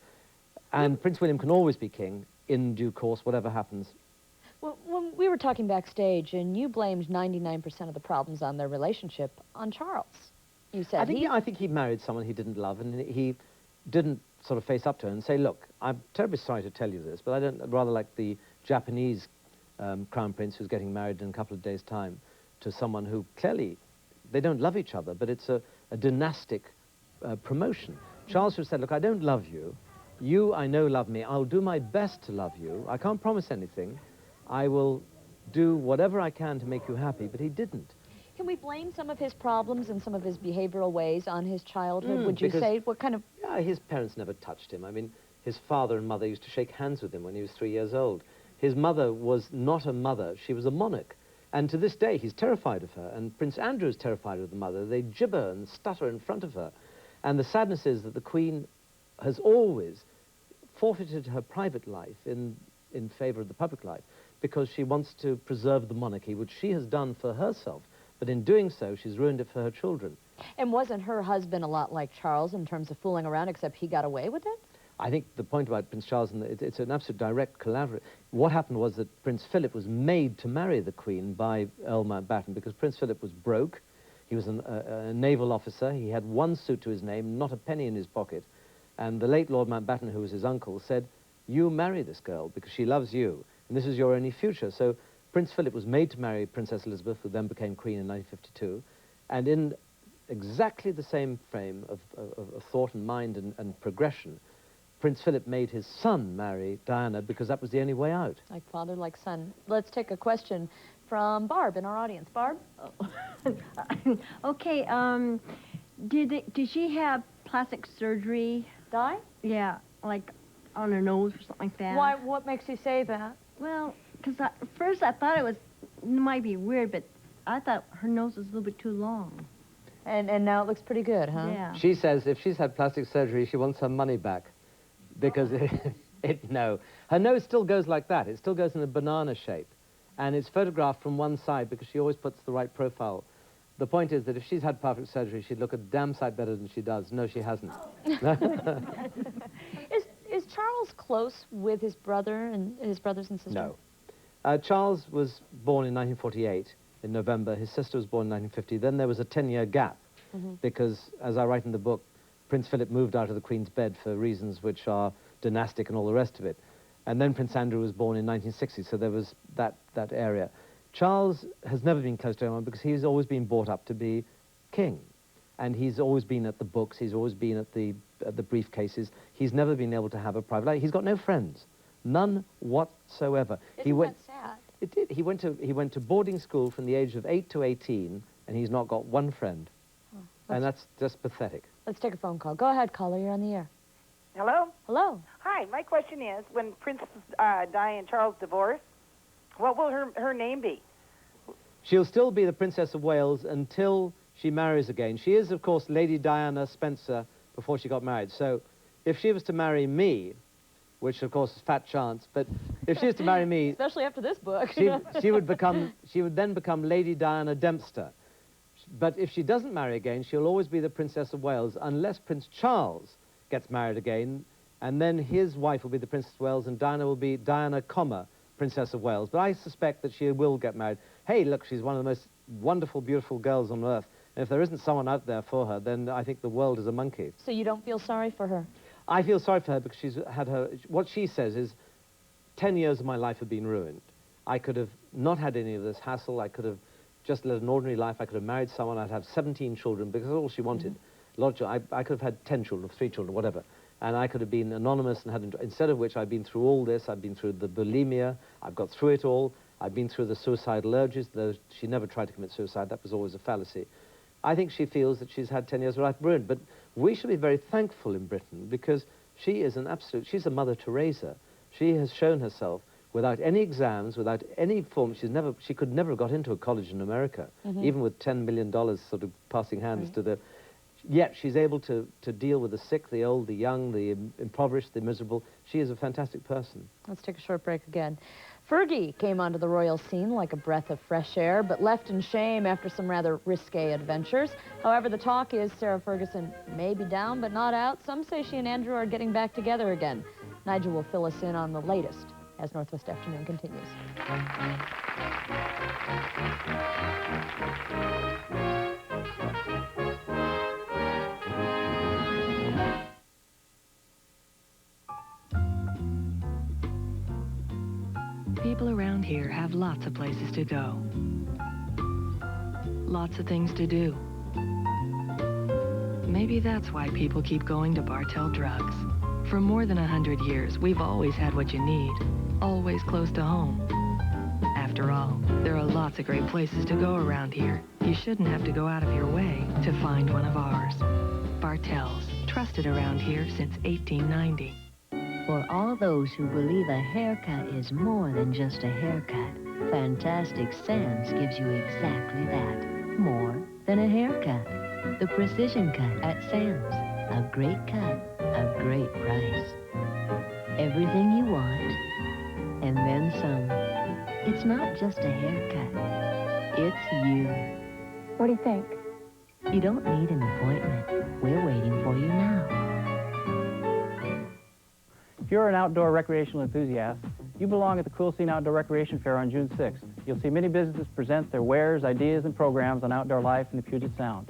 And Prince William can always be king in due course, whatever happens. Well, when we were talking backstage, and you blamed 99% of the problems on their relationship on Charles. You said I think he married someone he didn't love, and he didn't sort of face up to her and say, look, I'm terribly sorry to tell you this, but I'd rather like the Japanese crown prince who's getting married in a couple of days' time to someone who clearly, they don't love each other, but it's a dynastic promotion. Charles should have said, look, I don't love you. You, I know, love me. I'll do my best to love you. I can't promise anything. I will do whatever I can to make you happy, but he didn't. Can we blame some of his problems and some of his behavioral ways on his childhood? Would you say? What kind of... Yeah, his parents never touched him. I mean, his father and mother used to shake hands with him when he was 3 years old. His mother was not a mother. She was a monarch. And to this day, he's terrified of her. And Prince Andrew is terrified of the mother. They gibber and stutter in front of her. And the sadness is that the Queen has always forfeited her private life in favor of the public life because she wants to preserve the monarchy, which she has done for herself. But in doing so, she's ruined it for her children. And wasn't her husband a lot like Charles in terms of fooling around, except he got away with it? I think the point about Prince Charles, and it's an absolute direct collaboration. What happened was that Prince Philip was made to marry the Queen by Earl Mountbatten because Prince Philip was broke. He was a naval officer. He had one suit to his name, not a penny in his pocket. And the late Lord Mountbatten, who was his uncle, said, you marry this girl because she loves you, and this is your only future. So Prince Philip was made to marry Princess Elizabeth, who then became Queen in 1952, and in exactly the same frame of thought and mind and progression, Prince Philip made his son marry Diana because that was the only way out. Like father, like son. Let's take a question from Barb in our audience. Barb? Okay, did she have plastic surgery? Di? Yeah, like on her nose or something like that. Why? What makes you say that? Well, because at first I thought it might be weird, but I thought her nose was a little bit too long. And now it looks pretty good, huh? Yeah. She says if she's had plastic surgery, she wants her money back. Because no. Her nose still goes like that. It still goes in a banana shape. And it's photographed from one side because she always puts the right profile. The point is that if she's had plastic surgery, she'd look a damn sight better than she does. No, she hasn't. Is Charles close with his brother and his brothers and sisters? No. Charles was born in 1948, in November. His sister was born in 1950. Then there was a 10-year gap because, as I write in the book, Prince Philip moved out of the Queen's bed for reasons which are dynastic and all the rest of it. And then Prince Andrew was born in 1960, so there was that area. Charles has never been close to anyone because he's always been brought up to be king. And he's always been at the books, he's always been at the briefcases. He's never been able to have a private life. He's got no friends, none whatsoever. Isn't that sad? It did. He went to boarding school from the age of 8 to 18, and he's not got one friend. And that's just pathetic. Let's take a phone call. Go ahead, caller. You're on the air. Hello? Hello. Hi. My question is, when Princess Di and Charles divorce, what will her name be? She'll still be the Princess of Wales until she marries again. She is, of course, Lady Diana Spencer before she got married. So if she was to marry me, which, of course, is fat chance, but if she was to marry me... Especially after this book. she would then become Lady Diana Dempster. But if she doesn't marry again, she'll always be the Princess of Wales, unless Prince Charles gets married again, and then his wife will be the Princess of Wales, and Diana will be Diana, Princess of Wales. But I suspect that she will get married. Hey, look, she's one of the most wonderful, beautiful girls on earth. And if there isn't someone out there for her, then I think the world is a monkey. So you don't feel sorry for her? I feel sorry for her because she's had her... What she says is, 10 years of my life have been ruined. I could have not had any of this hassle. I could have just led an ordinary life. I could have married someone. I'd have 17 children because that's all she wanted. A lot of children. I could have had 10 children, 3 children, whatever. And I could have been anonymous and had... Instead of which, I've been through all this. I've been through the bulimia. I've got through it all. I've been through the suicidal urges, though she never tried to commit suicide. That was always a fallacy. I think she feels that she's had 10 years of life ruined. But we should be very thankful in Britain because she is an absolute... She's a Mother Teresa. She has shown herself without any exams, without any form. She could never have got into a college in America, even with $10 million sort of passing hands to the... Yet she's able to deal with the sick, the old, the young, the impoverished, the miserable. She is a fantastic person. Let's take a short break again. Fergie came onto the royal scene like a breath of fresh air, but left in shame after some rather risque adventures. However, the talk is Sarah Ferguson may be down, but not out. Some say she and Andrew are getting back together again. Nigel will fill us in on the latest as Northwest Afternoon continues. People around here have lots of places to go. Lots of things to do. Maybe that's why people keep going to Bartell Drugs. For more than 100 years, we've always had what you need, always close to home. After all, there are lots of great places to go around here. You shouldn't have to go out of your way to find one of ours. Bartell's, trusted around here since 1890. For all those who believe a haircut is more than just a haircut, Fantastic Sands gives you exactly that. More than a haircut. The Precision Cut at Sands. A great cut, a great price. Everything you want, and then some. It's not just a haircut. It's you. What do you think? You don't need an appointment. We're waiting for you now. If you're an outdoor recreational enthusiast, you belong at the Cool Scene Outdoor Recreation Fair on June 6th. You'll see many businesses present their wares, ideas, and programs on outdoor life in the Puget Sound.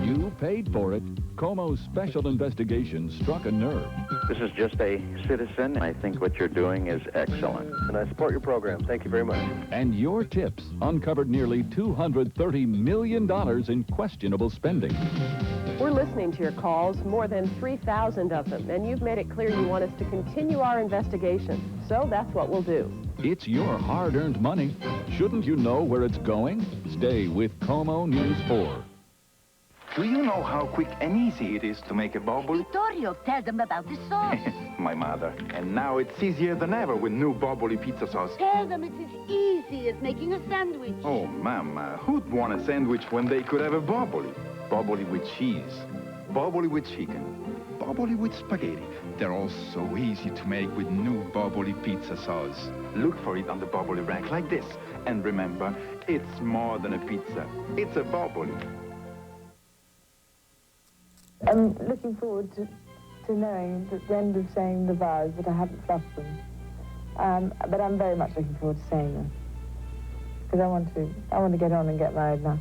You paid for it. KOMO's special investigation struck a nerve. This is just a citizen. I think what you're doing is excellent. And I support your program. Thank you very much. And your tips uncovered nearly $230 million in questionable spending. We're listening to your calls, more than 3,000 of them, and you've made it clear you want us to continue our investigation. So that's what we'll do. It's your hard-earned money. Shouldn't you know where it's going? Stay with KOMO News 4. Do you know how quick and easy it is to make a bubble? Vittorio, tell them about the sauce. My mother. And now it's easier than ever with new Bobbly pizza sauce. Tell them it's as easy as making a sandwich. Oh, Mama, who'd want a sandwich when they could have a Bobbly? Bobbly with cheese, Bobbly with chicken, Bobbly with spaghetti. They're all so easy to make with new Bobbly pizza sauce. Look for it on the Bobbly rack like this. And remember, it's more than a pizza. It's a Bobbly. I'm looking forward to knowing at the end of saying the vows that I haven't fluffed them. But I'm very much looking forward to saying them. Because I want to get on and get married now.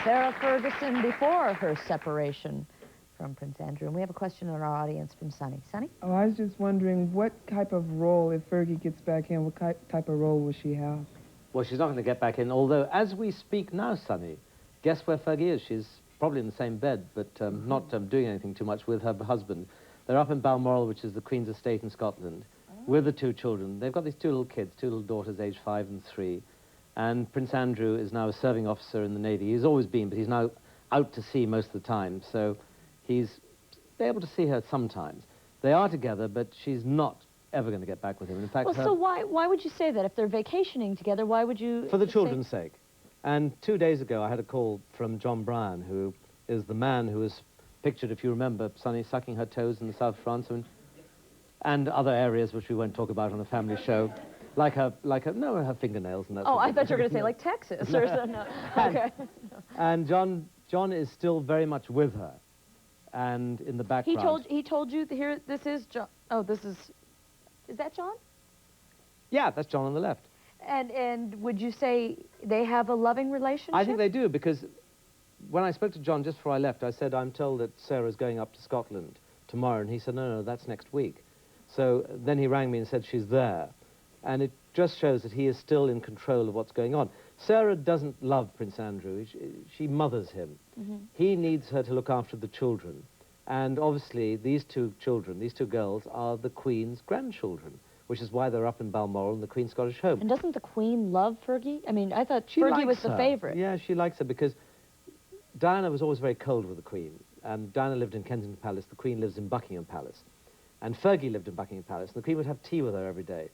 Sarah Ferguson before her separation from Prince Andrew. And we have a question in our audience from Sonny. Sonny? Oh, I was just wondering what type of role, if Fergie gets back in, what type of role will she have? Well, she's not going to get back in, although as we speak now, Sonny, guess where Fergie is? She's probably in the same bed, but not doing anything too much with her husband. They're up in Balmoral, which is the Queen's estate in Scotland, with the 2 children. They've got these 2 little kids, 2 little daughters, aged 5 and 3. And Prince Andrew is now a serving officer in the Navy. He's always been, but he's now out to sea most of the time, so he's able to see her sometimes. They are together, but she's not ever going to get back with him. In fact, well, so why would you say that? If they're vacationing together, why would you... For the children's sake. And 2 days ago, I had a call from John Bryan, who is the man who was pictured, if you remember, Sonny sucking her toes in the south of France, and other areas which we won't talk about on the family show. Like her fingernails and that. Oh, I thought you were going to say like Texas or something. No. Okay. And John is still very much with her. and in the background. He told you here. This is John. Oh, this is that John? Yeah, that's John on the left. And would you say they have a loving relationship? I think they do, because when I spoke to John just before I left, I said, I'm told that Sarah's going up to Scotland tomorrow, and he said, no, that's next week. So then he rang me and said she's there, and it just shows that he is still in control of what's going on. Sarah doesn't love Prince Andrew. She mothers him. He needs her to look after the children, and obviously these two children, these two girls, are the Queen's grandchildren, which is why they're up in Balmoral in the Queen's Scottish Home. And doesn't the Queen love Fergie? I mean, I thought Fergie was the favorite. Yeah, she likes her because Diana was always very cold with the Queen. Diana lived in Kensington Palace, the Queen lives in Buckingham Palace. And Fergie lived in Buckingham Palace, and the Queen would have tea with her every day.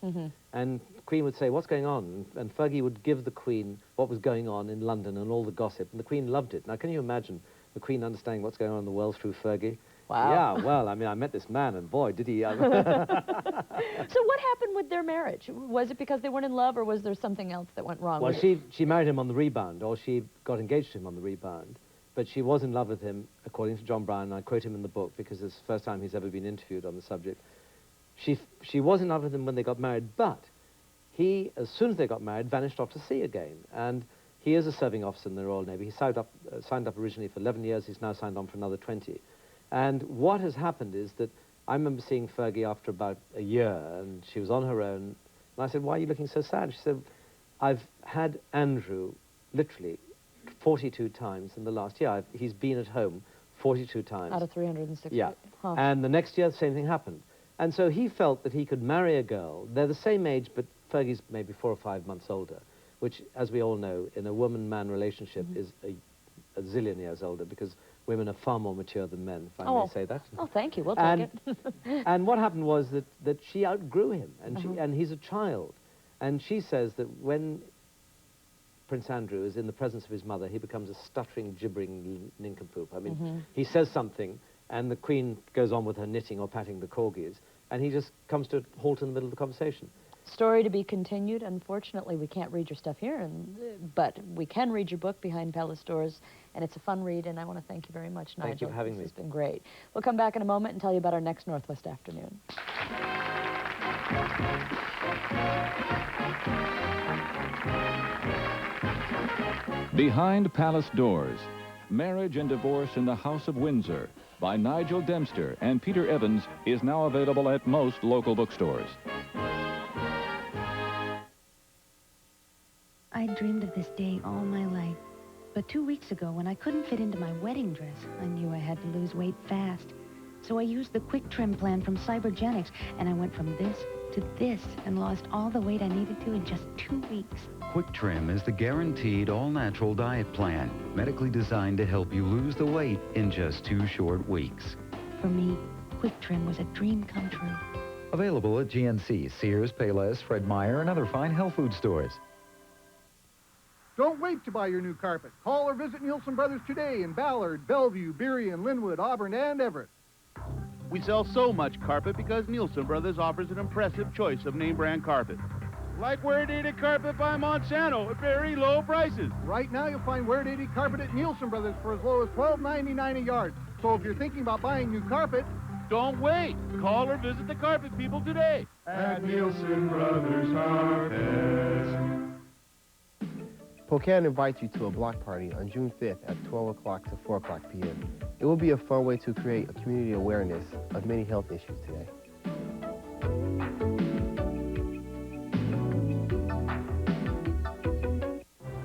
And the Queen would say, what's going on? And Fergie would give the Queen what was going on in London and all the gossip, and the Queen loved it. Now, can you imagine the Queen understanding what's going on in the world through Fergie? Wow. Yeah, well, I mean, I met this man, and boy, did he... So what happened with their marriage? Was it because they weren't in love, or was there something else that went wrong? Well, she married him on the rebound, or she got engaged to him on the rebound. But she was in love with him, according to John Brown, and I quote him in the book, because it's the first time he's ever been interviewed on the subject. She was in love with him when they got married, but he, as soon as they got married, vanished off to sea again. And he is a serving officer in the Royal Navy. He signed up originally for 11 years. He's now signed on for another 20. And what has happened is that I remember seeing Fergie after about a year, and she was on her own. And I said, why are you looking so sad? She said, I've had Andrew literally 42 times in the last year. He's been at home 42 times. Out of 360. Yeah. Huh. And the next year, the same thing happened. And so he felt that he could marry a girl. They're the same age, but Fergie's maybe 4 or 5 months older, which, as we all know, in a woman-man relationship is a zillion years older, because women are far more mature than men, if I may say that. Oh, thank you. We'll take it. And what happened was that she outgrew him, and he's a child. And she says that when Prince Andrew is in the presence of his mother, he becomes a stuttering, gibbering nincompoop. I mean, he says something, and the Queen goes on with her knitting or patting the corgis, and he just comes to a halt in the middle of the conversation. Story to be continued. Unfortunately, we can't read your stuff here, but we can read your book, Behind Palace Doors, and it's a fun read, and I want to thank you very much, Nigel. Thank you for having me. It's been great. We'll come back in a moment and tell you about our next Northwest Afternoon. Behind Palace Doors, Marriage and Divorce in the House of Windsor by Nigel Dempster and Peter Evans is now available at most local bookstores. I dreamed of this day all my life. But 2 weeks ago, when I couldn't fit into my wedding dress, I knew I had to lose weight fast. So I used the quick trim plan from Cybergenics, and I went from this to this and lost all the weight I needed to in just 2 weeks. Quick Trim is the guaranteed all-natural diet plan, medically designed to help you lose the weight in just 2 short weeks. For me, Quick Trim was a dream come true. Available at GNC, Sears, Payless, Fred Meyer, and other fine health food stores. Don't wait to buy your new carpet. Call or visit Nielsen Brothers today in Ballard, Bellevue, Berrien, Linwood, Auburn, and Everett. We sell so much carpet because Nielsen Brothers offers an impressive choice of name brand carpet. Like wear-dated carpet by Monsanto at very low prices. Right now you'll find wear-dated carpet at Nielsen Brothers for as low as $12.99 a yard. So if you're thinking about buying new carpet, don't wait. Call or visit the carpet people today. At Nielsen Brothers Carpets. Spokane invites you to a block party on June 5th at 12 o'clock to 4 o'clock p.m. It will be a fun way to create a community awareness of many health issues today.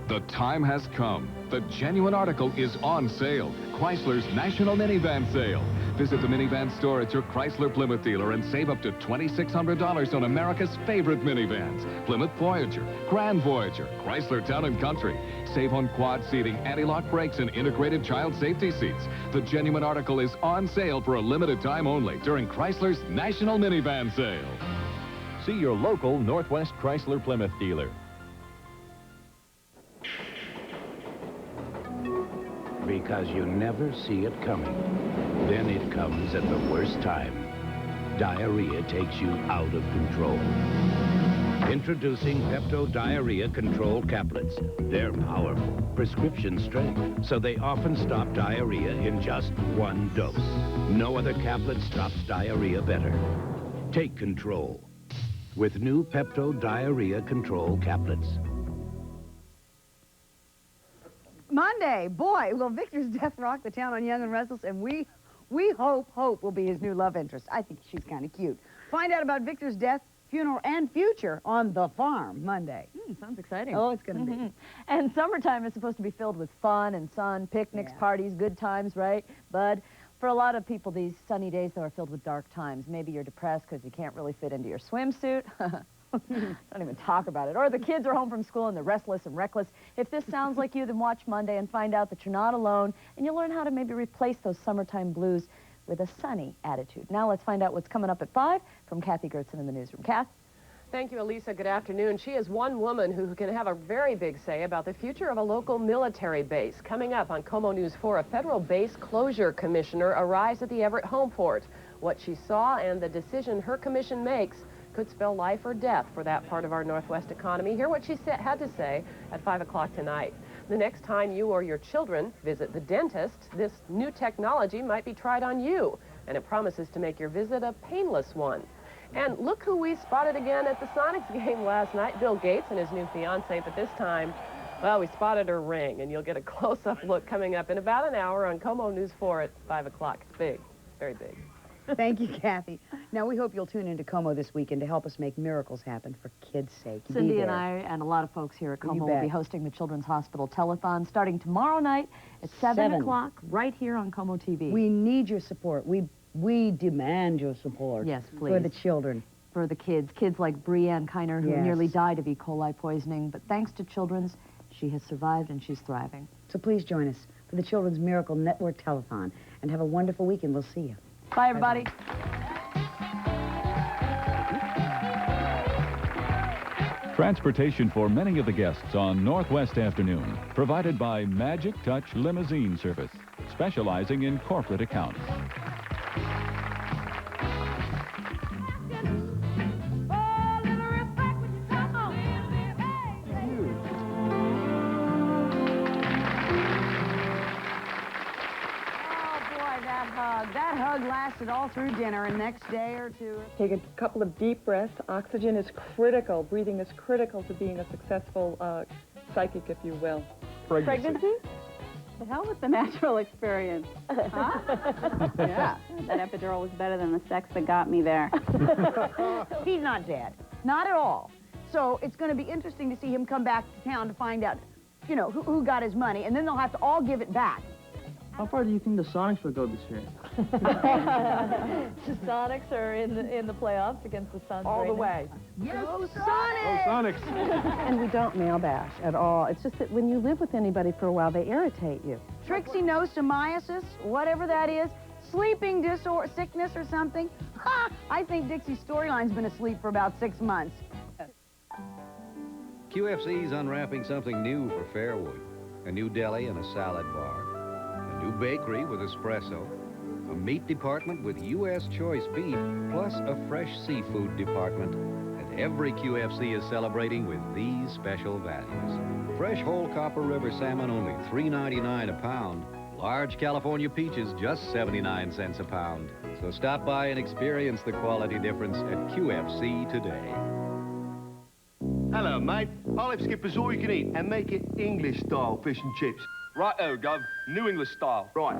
The time has come. The genuine article is on sale. Chrysler's National Minivan Sale. Visit the minivan store at your Chrysler Plymouth dealer and save up to $2,600 on America's favorite minivans. Plymouth Voyager, Grand Voyager, Chrysler Town & Country. Save on quad seating, anti-lock brakes, and integrated child safety seats. The genuine article is on sale for a limited time only during Chrysler's National Minivan Sale. See your local Northwest Chrysler Plymouth dealer. Because you never see it coming. Then it comes at the worst time. Diarrhea takes you out of control. Introducing Pepto Diarrhea Control Caplets. They're powerful, prescription strength, so they often stop diarrhea in just one dose. No other caplet stops diarrhea better. Take control with new Pepto Diarrhea Control Caplets. Monday, boy, will Victor's death rock the town on Young and Restless, and we hope will be his new love interest. I think she's kind of cute. Find out about Victor's death, funeral, and future on The Farm Monday. Sounds exciting. Oh, it's going to be. And summertime is supposed to be filled with fun and sun, picnics, parties, good times, right, Bud? For a lot of people, these sunny days, though, are filled with dark times. Maybe you're depressed because you can't really fit into your swimsuit. Don't even talk about it. Or the kids are home from school and they're restless and reckless. If this sounds like you, then watch Monday and find out that you're not alone, and you'll learn how to maybe replace those summertime blues with a sunny attitude. Now let's find out what's coming up at 5 from Kathy Gertzen in the newsroom. Kath? Thank you, Elisa. Good afternoon. She is one woman who can have a very big say about the future of a local military base. Coming up on KOMO News 4, a federal base closure commissioner arrives at the Everett Homeport. What she saw and the decision her commission makes could spell life or death for that part of our Northwest economy. Hear what she had to say at 5 o'clock tonight. The next time you or your children visit the dentist, this new technology might be tried on you, and it promises to make your visit a painless one. And look who we spotted again at the Sonics game last night, Bill Gates and his new fiancée, but this time, well, we spotted her ring, and you'll get a close-up look coming up in about an hour on KOMO News 4 at 5 o'clock. It's big, very big. Thank you, Kathy. Now, we hope you'll tune into KOMO this weekend to help us make miracles happen for kids' sake. Cindy and I and a lot of folks here at KOMO will be hosting the Children's Hospital Telethon starting tomorrow night at 7 o'clock right here on KOMO TV. We need your support. We demand your support. Yes, please. For the children. For the kids. Kids like Breanne Kiner, who nearly died of E. coli poisoning, but thanks to Children's, she has survived and she's thriving. So please join us for the Children's Miracle Network Telethon, and have a wonderful weekend. We'll see you. Bye, everybody. Transportation for many of the guests on Northwest Afternoon, provided by Magic Touch Limousine Service, specializing in corporate accounts. That hug lasted all through dinner, and next day or two. Take a couple of deep breaths. Oxygen is critical. Breathing is critical to being a successful psychic, if you will. Pregnancy? The hell with the natural experience. Huh? Yeah. That epidural was better than the sex that got me there. He's not dead. Not at all. So it's going to be interesting to see him come back to town to find out, you know, who got his money, and then they'll have to all give it back. How far do you think the Sonics will go this year? The Sonics are in the playoffs against the Suns all the way. Yes, Go Sonics! Oh, Sonics! And we don't male bash at all. It's just that when you live with anybody for a while, they irritate you. Trichinosomiasis, whatever that is, sleeping disorder, sickness or something. Ha! I think Dixie's storyline's been asleep for about 6 months. QFC's unwrapping something new for Fairwood. A new deli and a salad bar. A new bakery with espresso. A meat department with U.S. choice beef, plus a fresh seafood department. And every QFC is celebrating with these special values. Fresh whole Copper River salmon only $3.99 a pound. Large California peaches just 79 cents a pound. So stop by and experience the quality difference at QFC today. Hello, mate. Olive skippers all you can eat, and make it English style fish and chips. Right-o, Gov. New English style. Right.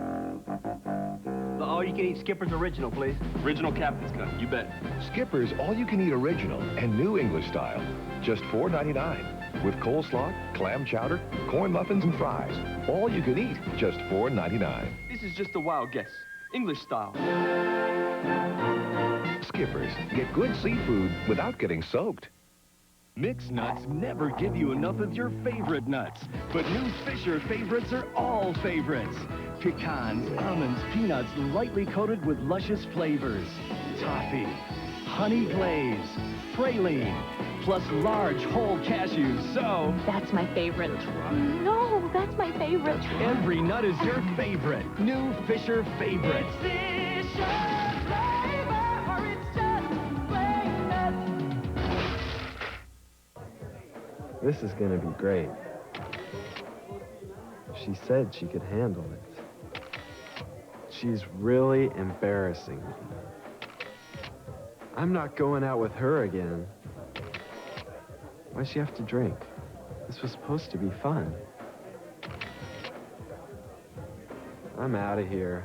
The all-you-can-eat Skipper's original, please. Original captain's cut, you bet. Skipper's all-you-can-eat original and new English style. Just $4.99. With coleslaw, clam chowder, corn muffins, and fries. All you can eat, just $4.99. This is just a wild guess. English style. Skipper's. Get good seafood without getting soaked. Mixed nuts never give you enough of your favorite nuts, but new Fisher favorites are all favorites. Pecans, almonds, peanuts, lightly coated with luscious flavors. Toffee, honey glaze, praline, plus large whole cashews, so... That's my favorite. No, that's my favorite. Every nut is your favorite. New Fisher favorites. It's Fisher flavor, it's just plain nuts. This is gonna be great. She said she could handle it. She's really embarrassing me. I'm not going out with her again. Why'd she have to drink? This was supposed to be fun. I'm out of here.